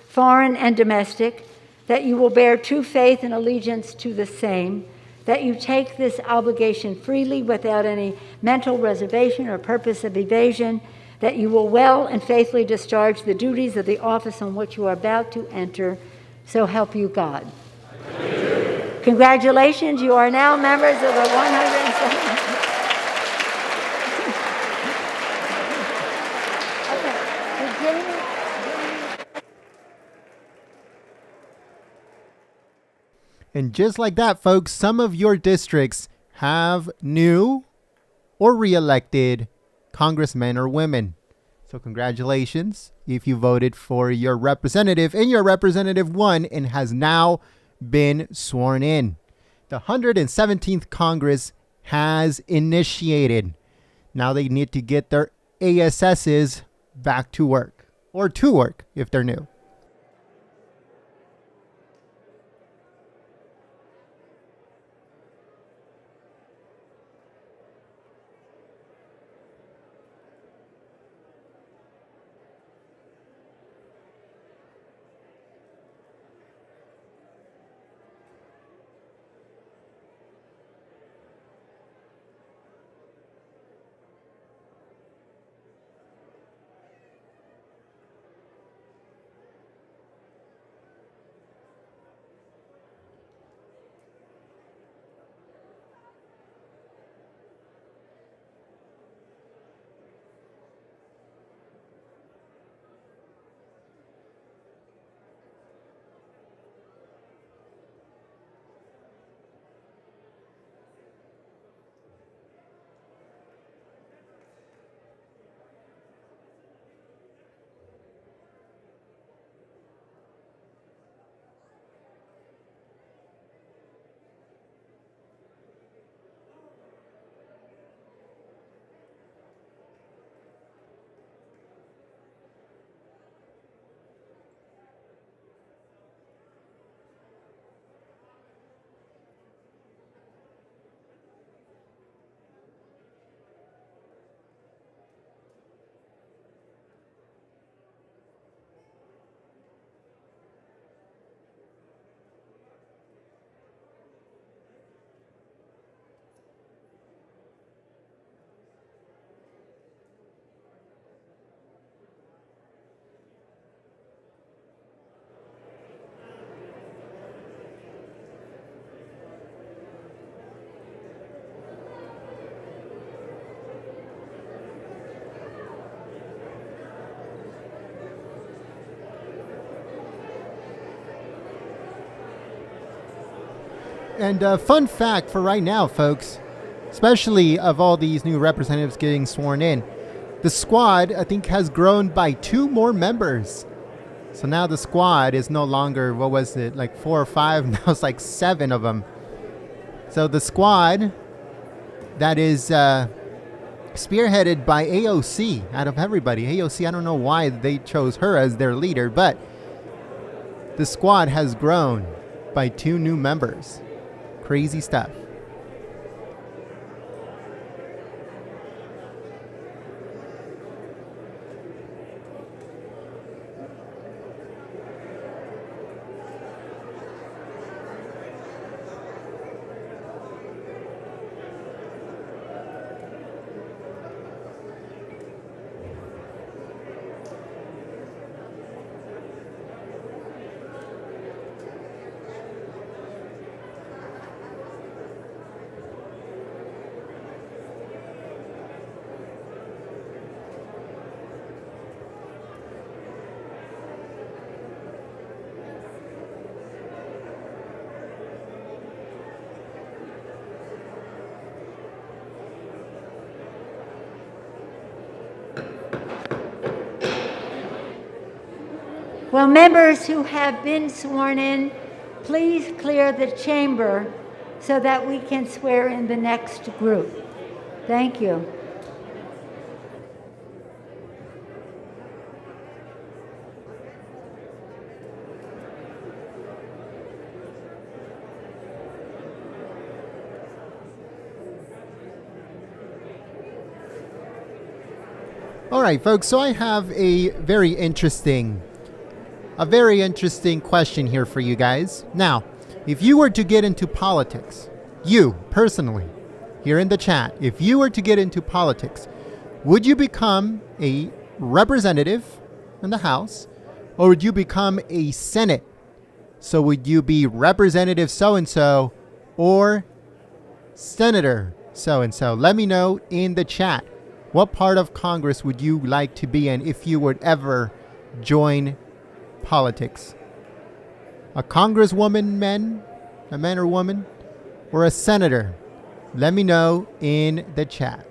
foreign and domestic, that you will bear true faith and allegiance to the same, that you take this obligation freely without any mental reservation or purpose of evasion, that you will well and faithfully discharge the duties of the office on which you are about to enter, so help you God? Congratulations, you are now members of the 107th. And just like that, folks, some of your districts have new or re-elected congressmen or women. So congratulations if you voted for your representative and your representative won and has now been sworn in. The 117th Congress has initiated. Now they need to get their ASSs back to work, or to work if they're new. And fun fact for right now, folks, especially of all these new representatives getting sworn in, the squad, I think, has grown by 2 more members. So now the squad is no longer, what was it, like 4 or 5? Now it's like 7 of them. So the squad that is spearheaded by AOC out of everybody. AOC, I don't know why they chose her as their leader, but the squad has grown by 2 new members. Crazy stuff. Will members who have been sworn in please clear the chamber so that we can swear in the next group? Thank you. All right, folks, so I have a very interesting question here for you guys. Now, if you were to get into politics, you personally, here in the chat, if you were to get into politics, would you become a representative in the House, or would you become a Senate? So would you be Representative so-and-so or Senator so-and-so? Let me know in the chat. What part of Congress would you like to be in if you would ever join politics? A congresswoman, a man or woman, or a senator? Let me know in the chat.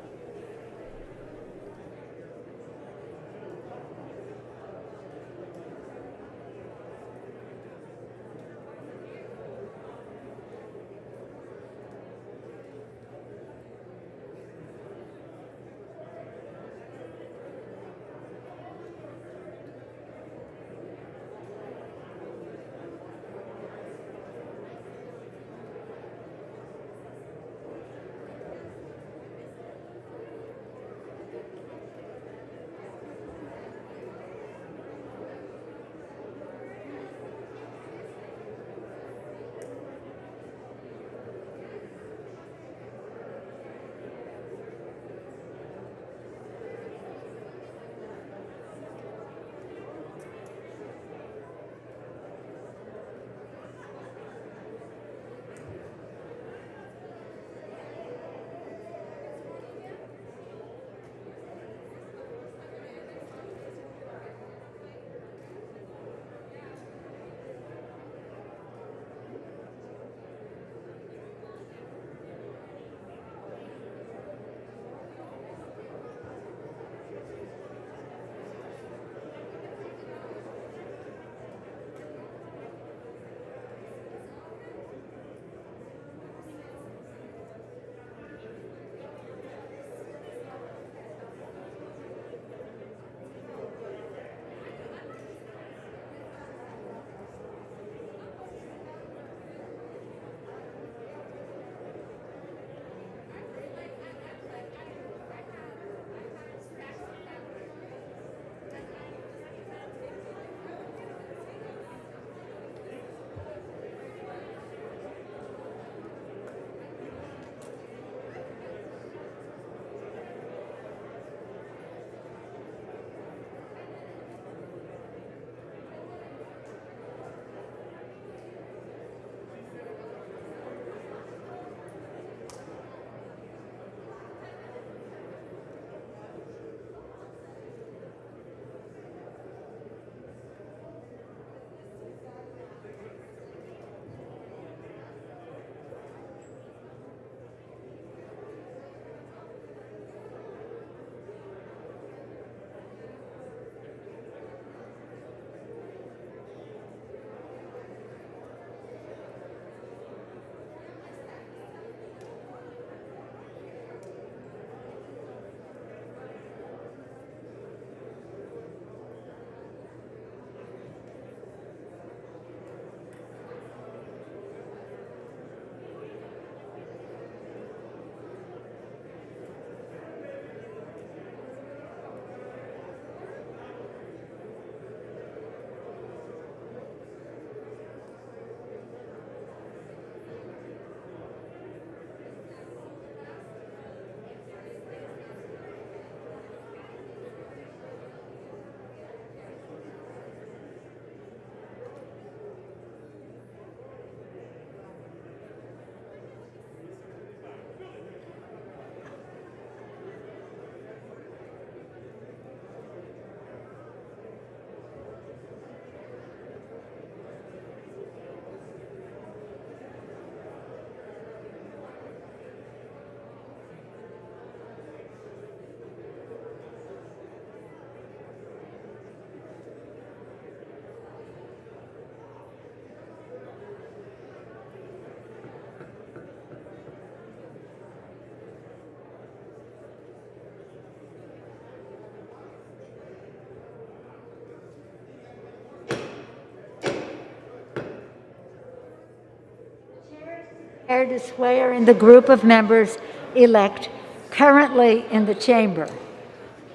To swear in the group of members-elect currently in the chamber.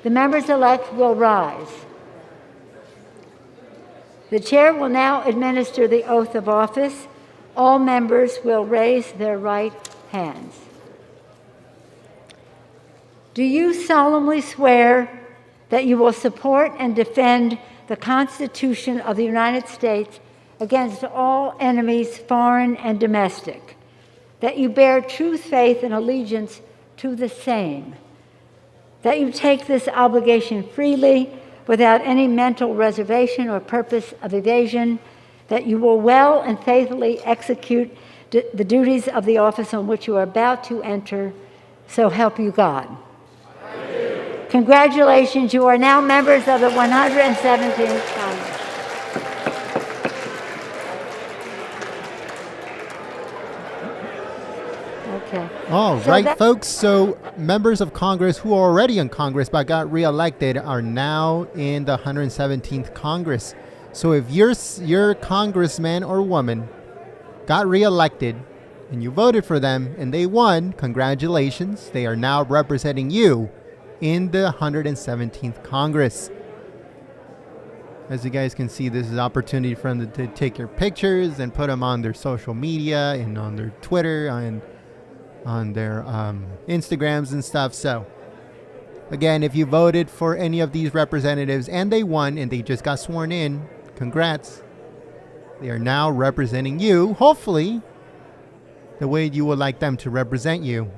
The members-elect will rise. The chair will now administer the oath of office. All members will raise their right hands. Do you solemnly swear that you will support and defend the Constitution of the United States against all enemies, foreign and domestic? That you bear true faith and allegiance to the same, that you take this obligation freely without any mental reservation or purpose of evasion, that you will well and faithfully execute the duties of the office on which you are about to enter, so help you God. Congratulations, you are now members of the 117th Congress. Okay. All So right, that- folks. So members of Congress who are already in Congress but got reelected are now in the 117th Congress. So if your congressman or woman got reelected and you voted for them and they won, congratulations. They are now representing you in the 117th Congress. As you guys can see, this is an opportunity for them to take your pictures and put them on their social media and on their Twitter and on their Instagrams and stuff. So again, if you voted for any of these representatives and they won and they just got sworn in, congrats. They are now representing you, hopefully, the way you would like them to represent you.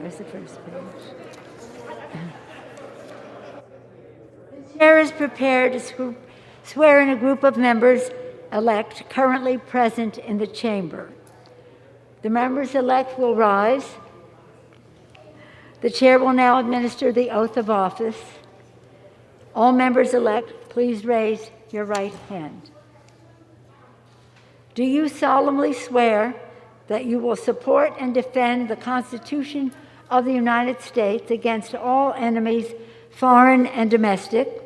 There's the first page. The chair is prepared to swear in a group of members-elect currently present in the chamber. The members-elect will rise. The chair will now administer the oath of office. All members-elect, please raise your right hand. Do you solemnly swear that you will support and defend the Constitution of the United States against all enemies, foreign and domestic,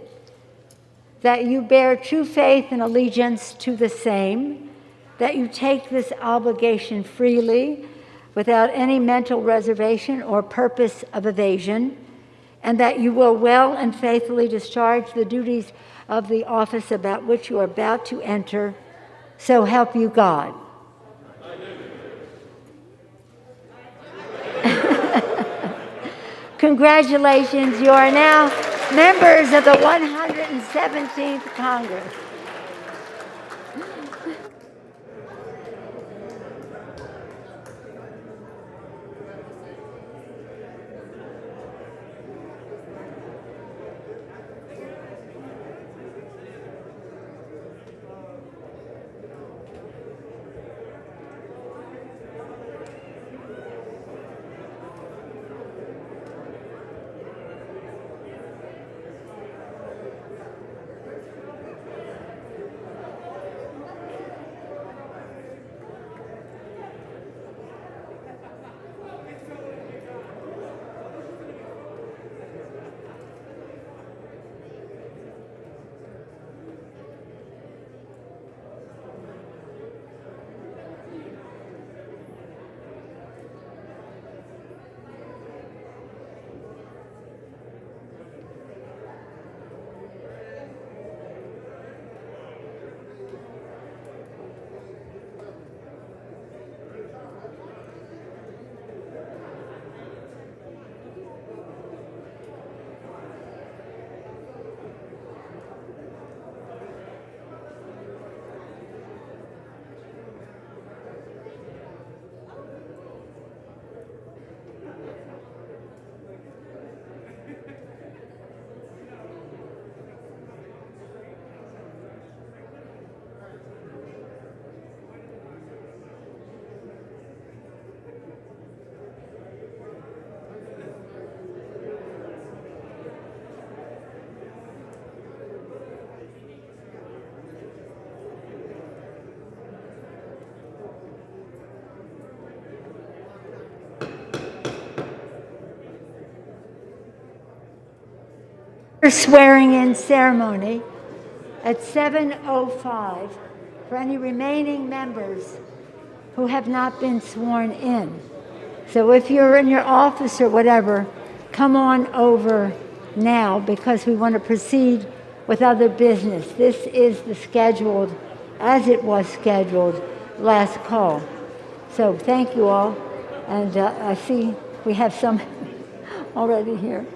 that you bear true faith and allegiance to the same, that you take this obligation freely without any mental reservation or purpose of evasion, and that you will well and faithfully discharge the duties of the office about which you are about to enter, so help you God. Congratulations, you are now members of the 117th Congress. Swearing-in ceremony at 7:05 for any remaining members who have not been sworn in. So if you're in your office or whatever, come on over now because we want to proceed with other business. This is the scheduled, as it was scheduled, last call. So thank you all, and I see we have some already here.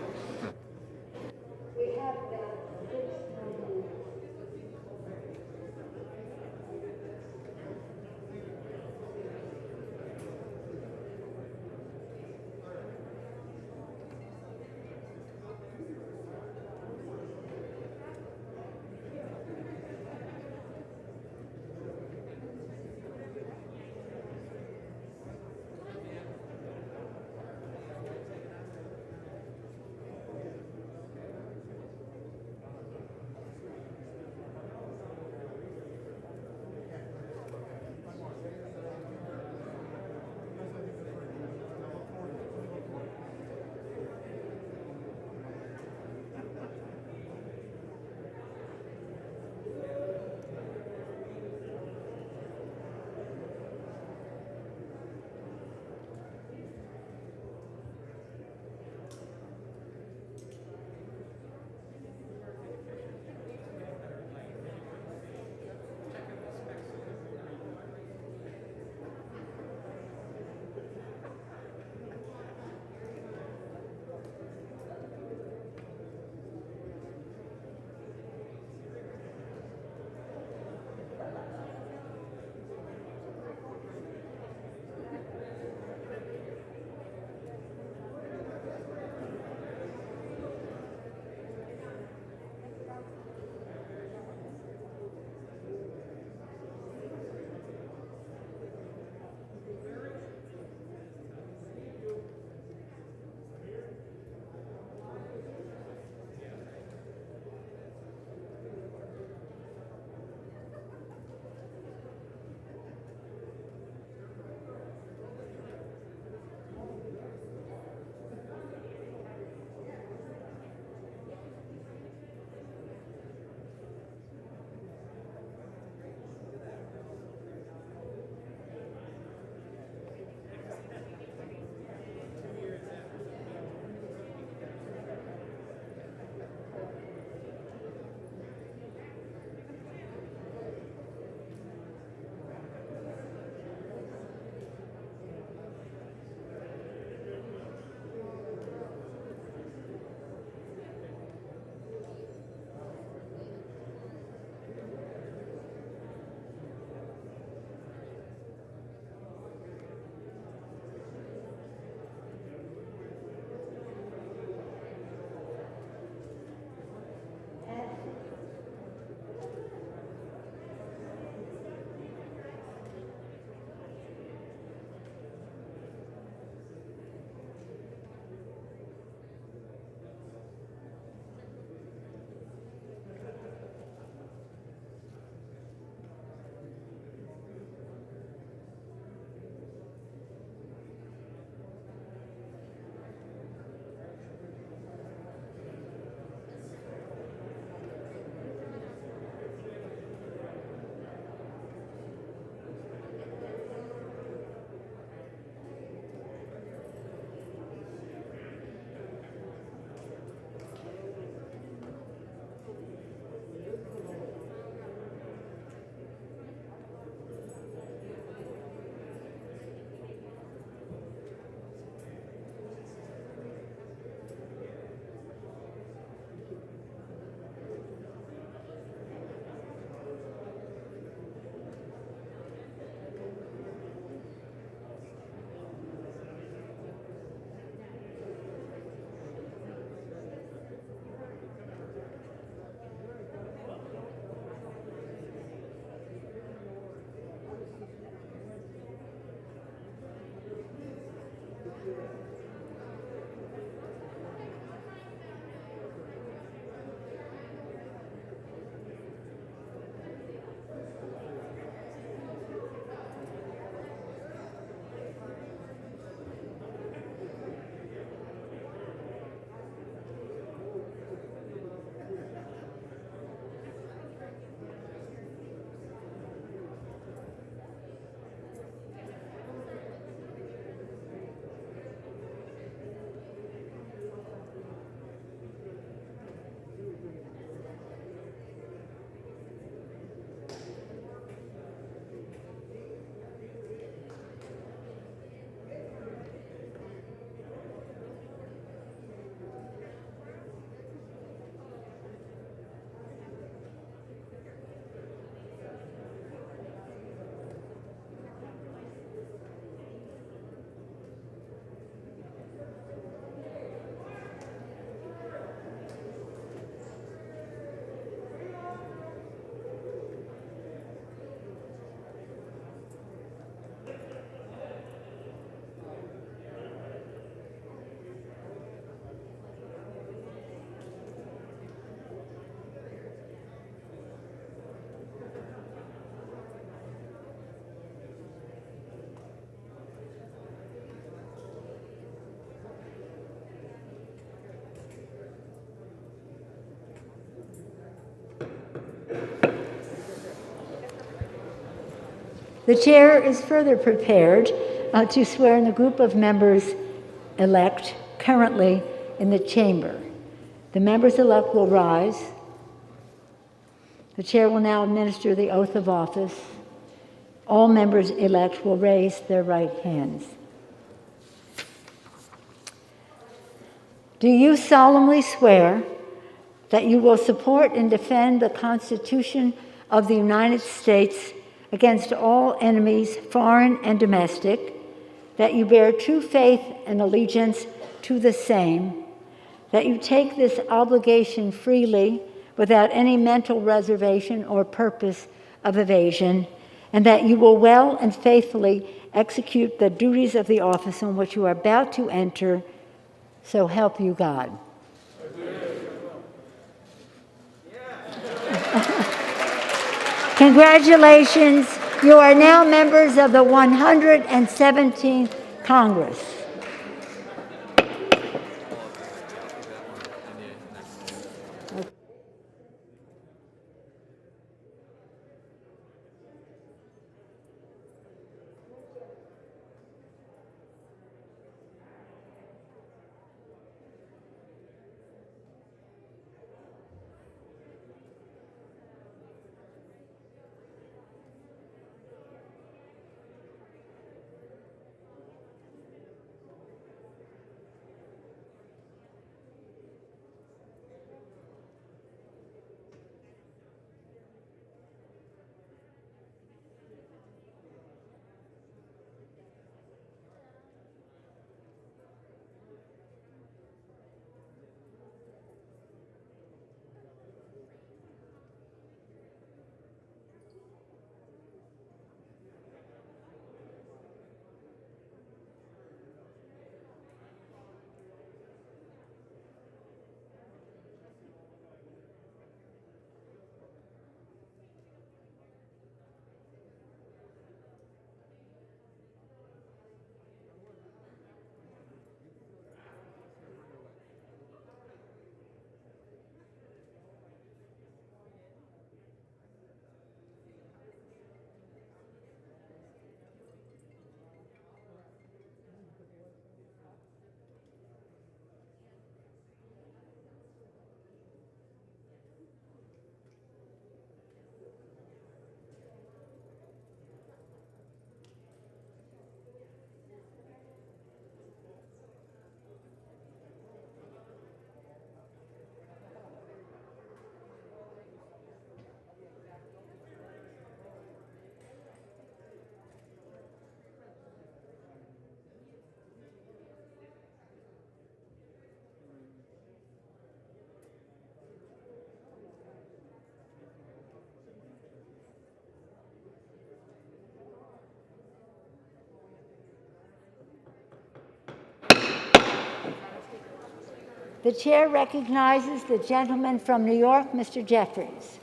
The chair is further prepared to swear in the group of members-elect currently in the chamber. The members-elect will rise. The chair will now administer the oath of office. All members-elect will raise their right hands. Do you solemnly swear that you will support and defend the Constitution of the United States against all enemies, foreign and domestic, that you bear true faith and allegiance to the same, that you take this obligation freely without any mental reservation or purpose of evasion, and that you will well and faithfully execute the duties of the office on which you are about to enter, so help you God? Congratulations. You are now members of the 117th Congress. The chair recognizes the gentleman from New York, Mr. Jeffries.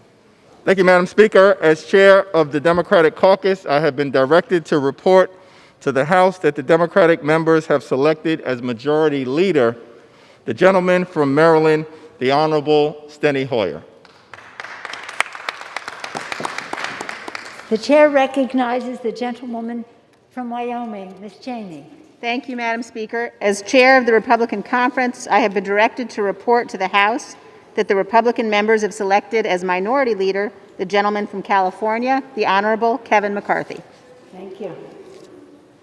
Thank you, Madam Speaker. As chair of the Democratic Caucus, I have been directed to report to the House that the Democratic members have selected as Majority Leader the gentleman from Maryland, the Honorable Steny Hoyer. The chair recognizes the gentlewoman from Wyoming, Ms. Cheney. Thank you, Madam Speaker. As chair of the Republican Conference, I have been directed to report to the House that the Republican members have selected as Minority Leader the gentleman from California, the Honorable Kevin McCarthy. Thank you.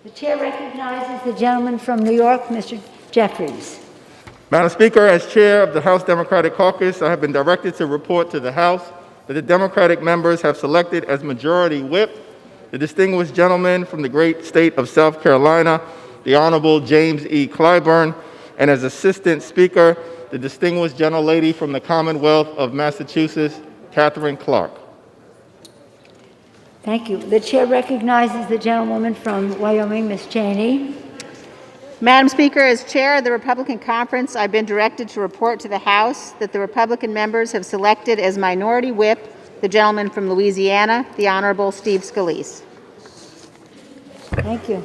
The chair recognizes the gentleman from New York, Mr. Jeffries. Madam Speaker, as chair of the House Democratic Caucus, I have been directed to report to the House that the Democratic members have selected as Majority Whip the distinguished gentleman from the great state of South Carolina, the Honorable James E. Clyburn, and as Assistant Speaker, the distinguished gentlelady from the Commonwealth of Massachusetts, Catherine Clark. Thank you. The chair recognizes the gentlewoman from Wyoming, Ms. Cheney. Madam Speaker, as chair of the Republican Conference, I've been directed to report to the House that the Republican members have selected as Minority Whip the gentleman from Louisiana, the Honorable Steve Scalise. Thank you.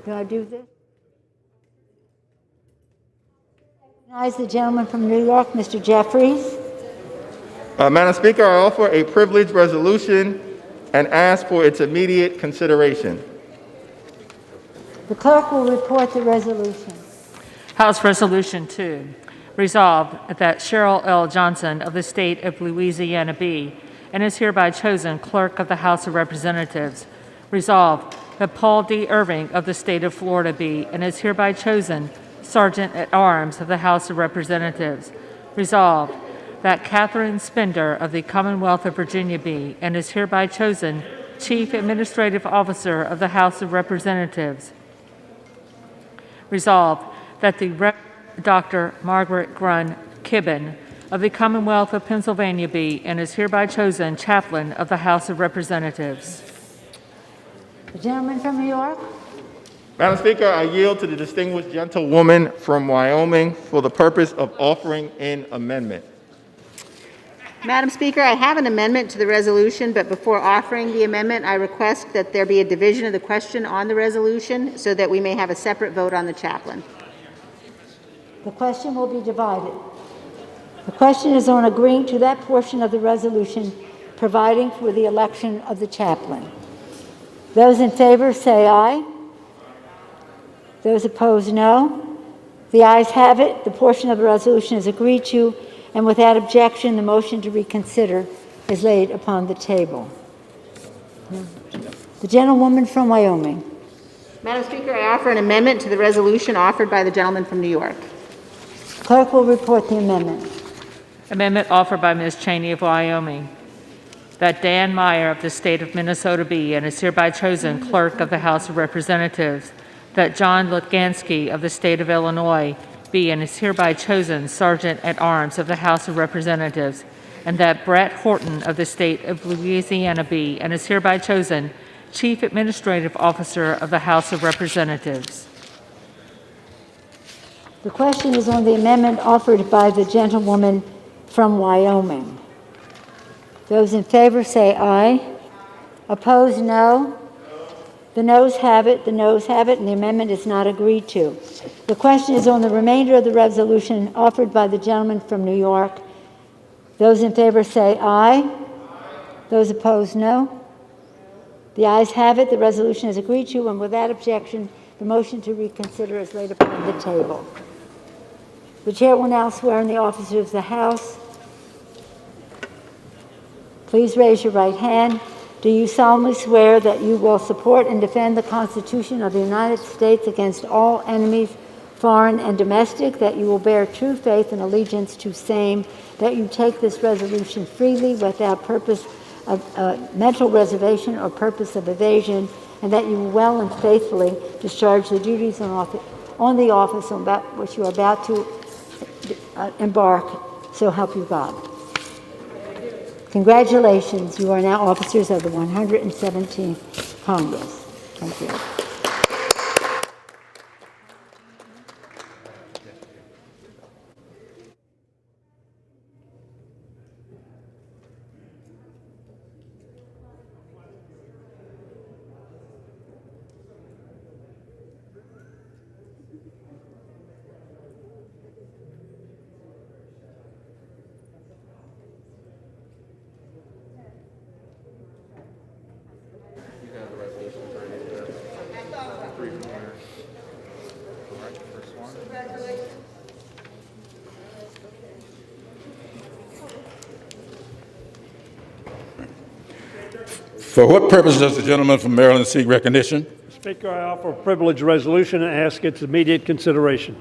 Do I do this? Recognize the gentleman from New York, Mr. Jeffries. Madam Speaker, I offer a privileged resolution and ask for its immediate consideration. The clerk will report the resolution. House Resolution 2. Resolved that Cheryl L. Johnson of the state of Louisiana be and is hereby chosen clerk of the House of Representatives. Resolved that Paul D. Irving of the state of Florida be and is hereby chosen sergeant at arms of the House of Representatives. Resolved that Catherine Spender of the Commonwealth of Virginia be and is hereby chosen Chief Administrative Officer of the House of Representatives. Resolved that the Rev. Dr. Margaret Grun Kibben of the Commonwealth of Pennsylvania be and is hereby chosen Chaplain of the House of Representatives. The gentleman from New York. Madam Speaker, I yield to the distinguished gentlewoman from Wyoming for the purpose of offering an amendment. Madam Speaker, I have an amendment to the resolution, but before offering the amendment, I request that there be a division of the question on the resolution so that we may have a separate vote on the chaplain. The question will be divided. The question is on agreeing to that portion of the resolution providing for the election of the chaplain. Those in favor say aye. Those opposed, no. The ayes have it. The portion of the resolution is agreed to, and without objection, the motion to reconsider is laid upon the table. The gentlewoman from Wyoming. Madam Speaker, I offer an amendment to the resolution offered by the gentleman from New York. Clerk will report the amendment. Amendment offered by Ms. Cheney of Wyoming. That Dan Meyer of the state of Minnesota be and is hereby chosen clerk of the House of Representatives. That John Lutgansky of the state of Illinois be and is hereby chosen sergeant at arms of the House of Representatives. And that Brett Horton of the state of Louisiana be and is hereby chosen Chief Administrative Officer of the House of Representatives. The question is on the amendment offered by the gentlewoman from Wyoming. Those in favor say aye. Opposed, no. The noes have it, and the amendment is not agreed to. The question is on the remainder of the resolution offered by the gentleman from New York. Those in favor say aye. Those opposed, no. The ayes have it. The resolution is agreed to, and without objection, the motion to reconsider is laid upon the table. The chair will now swear in the officers of the House. Please raise your right hand. Do you solemnly swear that you will support and defend the Constitution of the United States against all enemies, foreign and domestic, that you will bear true faith and allegiance to same, that you take this resolution freely without purpose of mental reservation or purpose of evasion, and that you will well and faithfully discharge the duties on the office on which you are about to embark, so help you God. Congratulations, you are now officers of the 117th Congress. Thank you. For what purpose does the gentleman from Maryland seek recognition? Speaker, I offer a privileged resolution and ask its immediate consideration.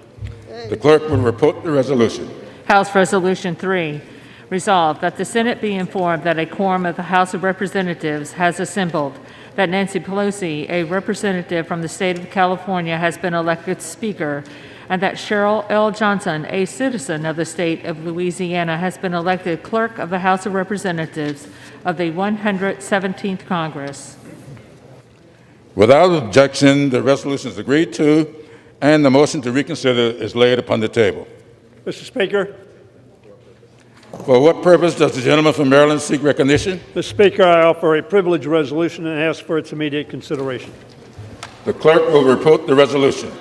The clerk will report the resolution. House Resolution 3. Resolved that the Senate be informed that a quorum of the House of Representatives has assembled, that Nancy Pelosi, a representative from the state of California, has been elected Speaker, and that Cheryl L. Johnson, a citizen of the state of Louisiana, has been elected Clerk of the House of Representatives of the 117th Congress. Without objection, the resolution is agreed to, and the motion to reconsider is laid upon the table. Mr. Speaker. For what purpose does the gentleman from Maryland seek recognition? Mr. Speaker, I offer a privileged resolution and ask for its immediate consideration. The clerk will report the resolution.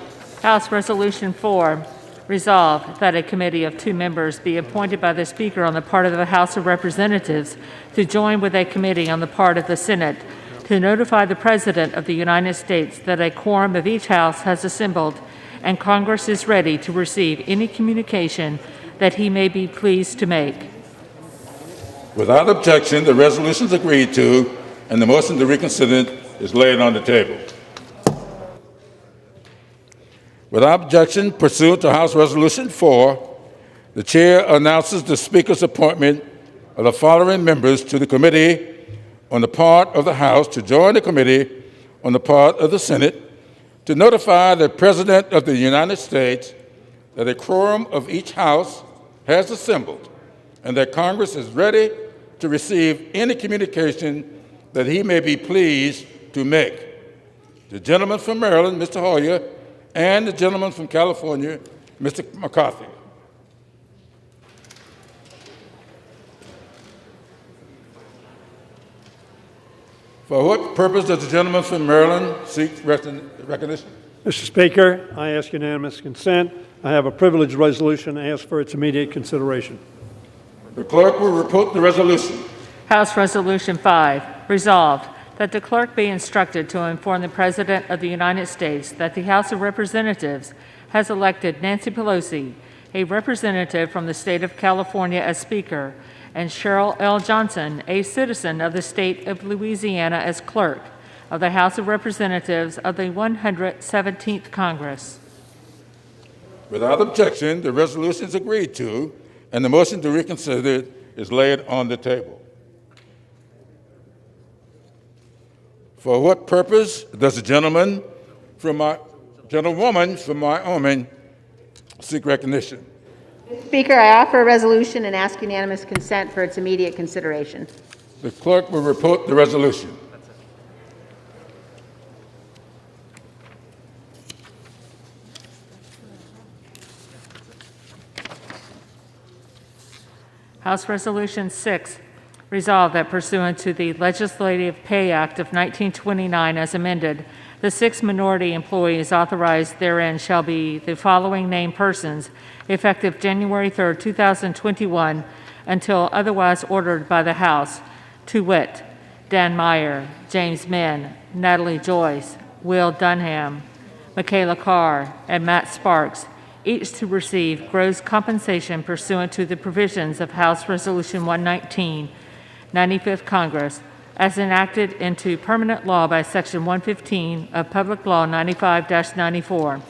House Resolution 4. Resolved that a committee of 2 members be appointed by the Speaker on the part of the House of Representatives to join with a committee on the part of the Senate to notify the President of the United States that a quorum of each House has assembled and Congress is ready to receive any communication that he may be pleased to make. Without objection, the resolution is agreed to, and the motion to reconsider is laid on the table. Without objection, pursuant to House Resolution 4, the Chair announces the Speaker's appointment of the following members to the committee on the part of the House to join the committee on the part of the Senate to notify the President of the United States that a quorum of each House has assembled and that Congress is ready to receive any communication that he may be pleased to make. The gentleman from Maryland, Mr. Hoyer, and the gentleman from California, Mr. McCarthy. For what purpose does the gentleman from Maryland seek recognition? Mr. Speaker, I ask unanimous consent. I have a privileged resolution and ask for its immediate consideration. The clerk will report the resolution. House Resolution 5, resolved that the clerk be instructed to inform the President of the United States that the House of Representatives has elected Nancy Pelosi, a representative from the state of California, as Speaker, and Cheryl L. Johnson, a citizen of the state of Louisiana, as clerk of the House of Representatives of the 117th Congress. Without objection, the resolution is agreed to, and the motion to reconsider is laid on the table. For what purpose does the gentlewoman from Wyoming seek recognition? Speaker, I offer a resolution and ask unanimous consent for its immediate consideration. The clerk will report the resolution. House Resolution 6, resolved that pursuant to the Legislative Pay Act of 1929 as amended, the 6 minority employees authorized therein shall be the following named persons, effective January 3, 2021, until otherwise ordered by the House, to wit, Dan Meyer, James Min, Natalie Joyce, Will Dunham, Michaela Carr, and Matt Sparks, each to receive gross compensation pursuant to the provisions of House Resolution 119, 95th Congress, as enacted into permanent law by Section 115 of Public Law 95-94.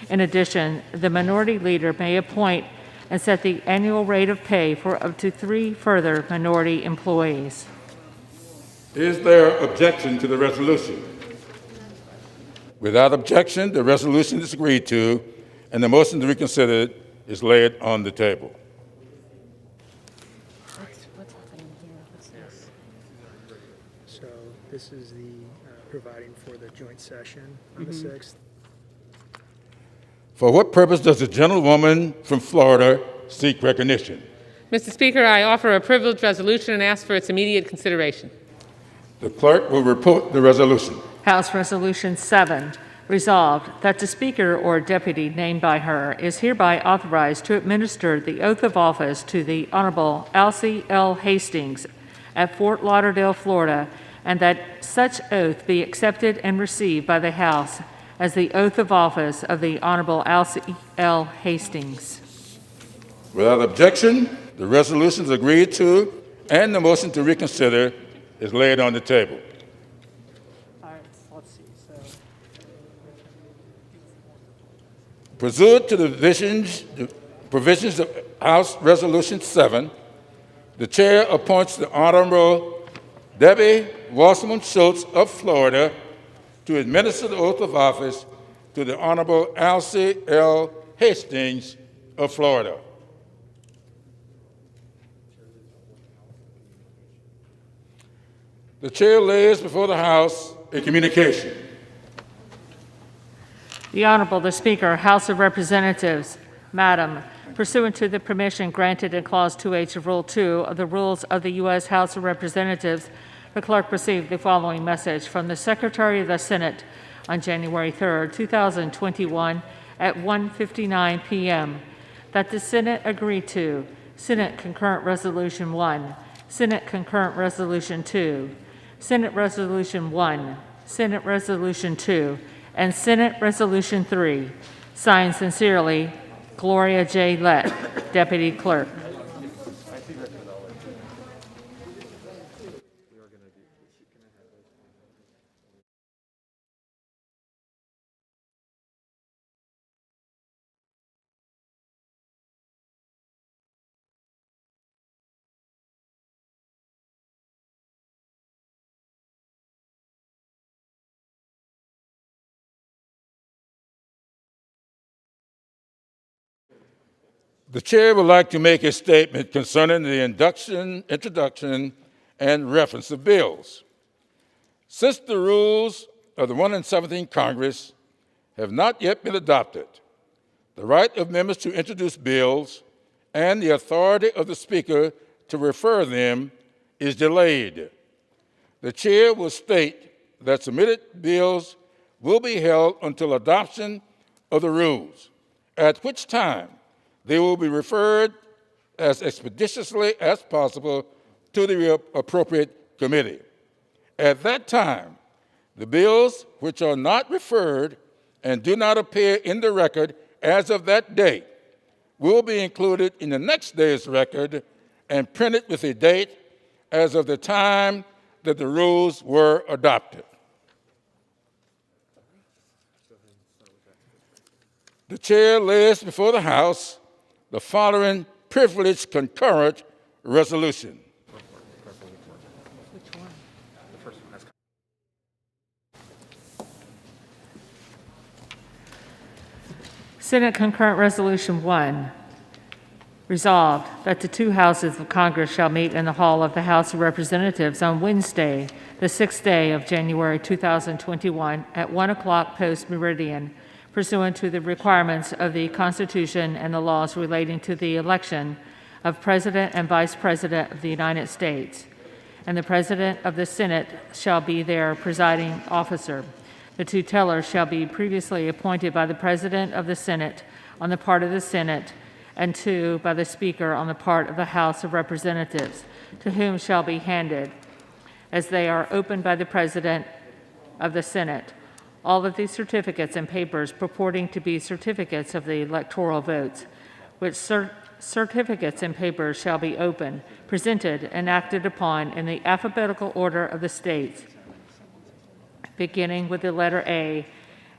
In addition, the minority leader may appoint and set the annual rate of pay for up to 3 further minority employees. Is there objection to the resolution? Without objection, the resolution is agreed to, and the motion to reconsider is laid on the table. So this is the providing for the joint session on the 6th. For what purpose does the gentlewoman from Florida seek recognition? Mr. Speaker, I offer a privileged resolution and ask for its immediate consideration. The clerk will report the resolution. House Resolution 7, resolved that the Speaker or deputy named by her is hereby authorized to administer the oath of office to the Honorable Alcee L. Hastings at Fort Lauderdale, Florida, and that such oath be accepted and received by the House as the oath of office of the Honorable Alcee L. Hastings. Without objection, the resolution is agreed to, and the motion to reconsider is laid on the table. All right, let's see. So Pursuant to the provisions of House Resolution 7, the chair appoints the Honorable Debbie Wasserman Schultz of Florida to administer the oath of office to the Honorable Alcee L. Hastings of Florida. The chair lays before the House a communication. The Honorable the Speaker, House of Representatives, Madam, pursuant to the permission granted in Clause 2H of Rule 2 of the Rules of the U.S. House of Representatives, the clerk received the following message from the Secretary of the Senate on January 3, 2021 at 1:59 p.m. that the Senate agree to Senate Concurrent Resolution 1, Senate Concurrent Resolution 2, Senate Resolution 1, Senate Resolution 2, and Senate Resolution 3. Signed sincerely, Gloria J. Lett, Deputy Clerk. The chair would like to make a statement concerning the introduction, and reference of bills. Since the rules of the 117th Congress have not yet been adopted, the right of members to introduce bills and the authority of the Speaker to refer them is delayed. The chair will state that submitted bills will be held until adoption of the rules, at which time they will be referred as expeditiously as possible to the appropriate committee. At that time, the bills which are not referred and do not appear in the record as of that date will be included in the next day's record and printed with a date as of the time that the rules were adopted. The chair lays before the House the following privileged concurrent resolution. Senate Concurrent Resolution 1. Resolved that the two houses of Congress shall meet in the hall of the House of Representatives on Wednesday, the 6th day of January 2021 at 1 o'clock post-meridian, pursuant to the requirements of the Constitution and the laws relating to the election of President and Vice President of the United States. And the President of the Senate shall be their presiding officer. The two tellers shall be previously appointed by the President of the Senate on the part of the Senate, and two by the Speaker on the part of the House of Representatives, to whom shall be handed, as they are opened by the President of the Senate, all of these certificates and papers purporting to be certificates of the electoral votes, which certificates and papers shall be opened, presented, and acted upon in the alphabetical order of the states, beginning with the letter A,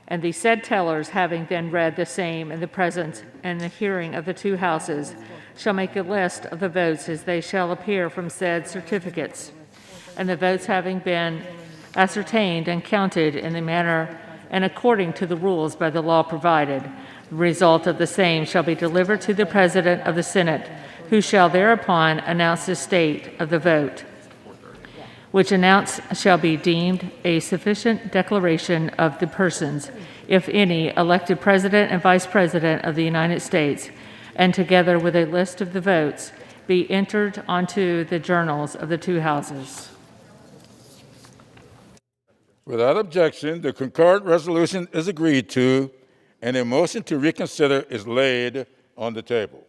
and the said tellers, having then read the same in the presence and the hearing of the two houses, shall make a list of the votes as they shall appear from said certificates, and the votes having been ascertained and counted in the manner and according to the rules by the law provided, the result of the same shall be delivered to the President of the Senate, who shall thereupon announce the state of the vote, which announced shall be deemed a sufficient declaration of the persons, if any, elected President and Vice President of the United States, and together with a list of the votes, be entered onto the journals of the two houses. Without objection, the concurrent resolution is agreed to, and a motion to reconsider is laid on the table.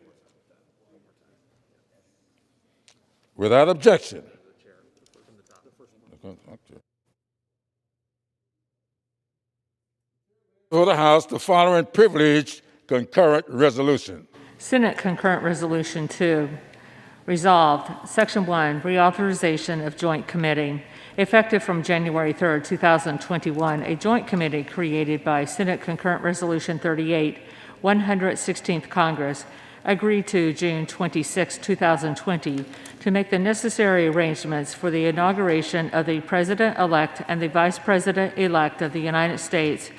Without objection. For the House, the following privileged concurrent resolution. Senate Concurrent Resolution 2. Resolved, Section 1, reauthorization of joint committee. Effective from January 3rd, 2021, a joint committee created by Senate Concurrent Resolution 38, 116th Congress, agreed to June 26, 2020, to make the necessary arrangements for the inauguration of the President-elect and the Vice President-elect of the United States,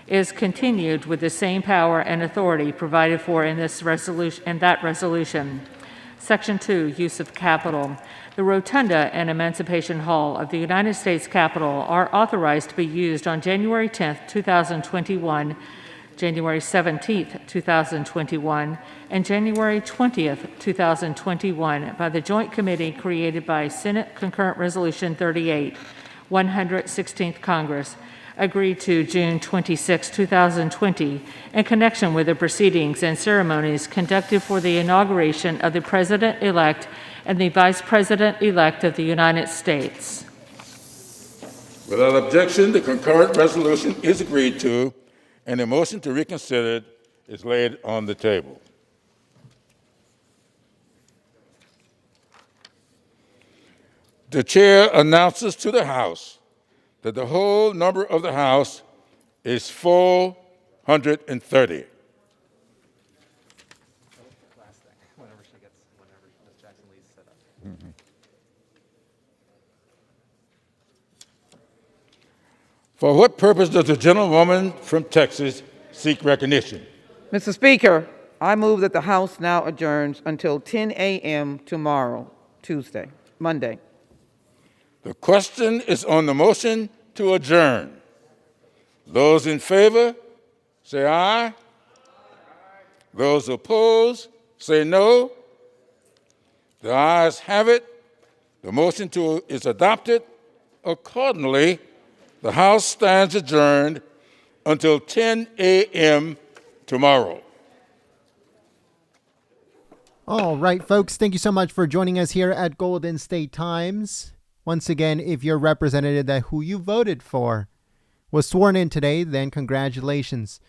is continued with the same power and authority provided for in this resolution, in that resolution. Section 2, use of Capitol. The Rotunda and Emancipation Hall of the United States Capitol are authorized to be used on January 10, 2021, January 17, 2021, and January 20, 2021 by the Joint Committee created by Senate Concurrent Resolution 38, 116th Congress, agreed to June 26, 2020, in connection with the proceedings and ceremonies conducted for the inauguration of the President-elect and the Vice President-elect of the United States. Without objection, the concurrent resolution is agreed to, and a motion to reconsider is laid on the table. The chair announces to the House that the whole number of the House is 430. For what purpose does the gentlewoman from Texas seek recognition? Mr. Speaker, I move that the House now adjourns until 10 a.m. tomorrow, Monday. The question is on the motion to adjourn. Those in favor, say aye. Those opposed, say no. The ayes have it. The motion is adopted. Accordingly, the House stands adjourned until 10 a.m. tomorrow. All right, folks, thank you so much for joining us here at Golden State Times. Once again, if your representative that who you voted for was sworn in today, then congratulations.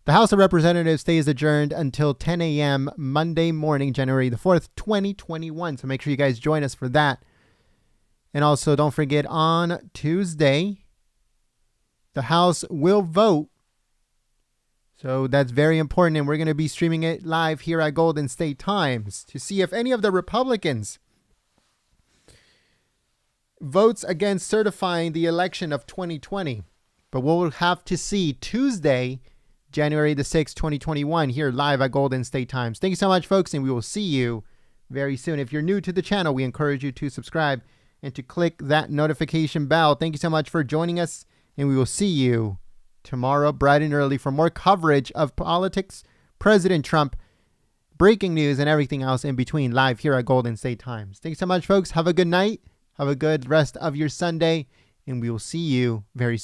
The House of Representatives stays adjourned until 10 a.m. Monday morning, January the 4th, 2021. So make sure you guys join us for that. And also, don't forget, on Tuesday, the House will vote. So that's very important, and we're going to be streaming it live here at Golden State Times to see if any of the Republicans votes against certifying the election of 2020. But we'll have to see Tuesday, January the 6th, 2021, here live at Golden State Times. Thank you so much, folks, and we will see you very soon. If you're new to the channel, we encourage you to subscribe and to click that notification bell. Thank you so much for joining us, and we will see you tomorrow bright and early for more coverage of politics, President Trump, breaking news, and everything else in between live here at Golden State Times. Thank you so much, folks. Have a good night. Have a good rest of your Sunday, and we will see you very soon.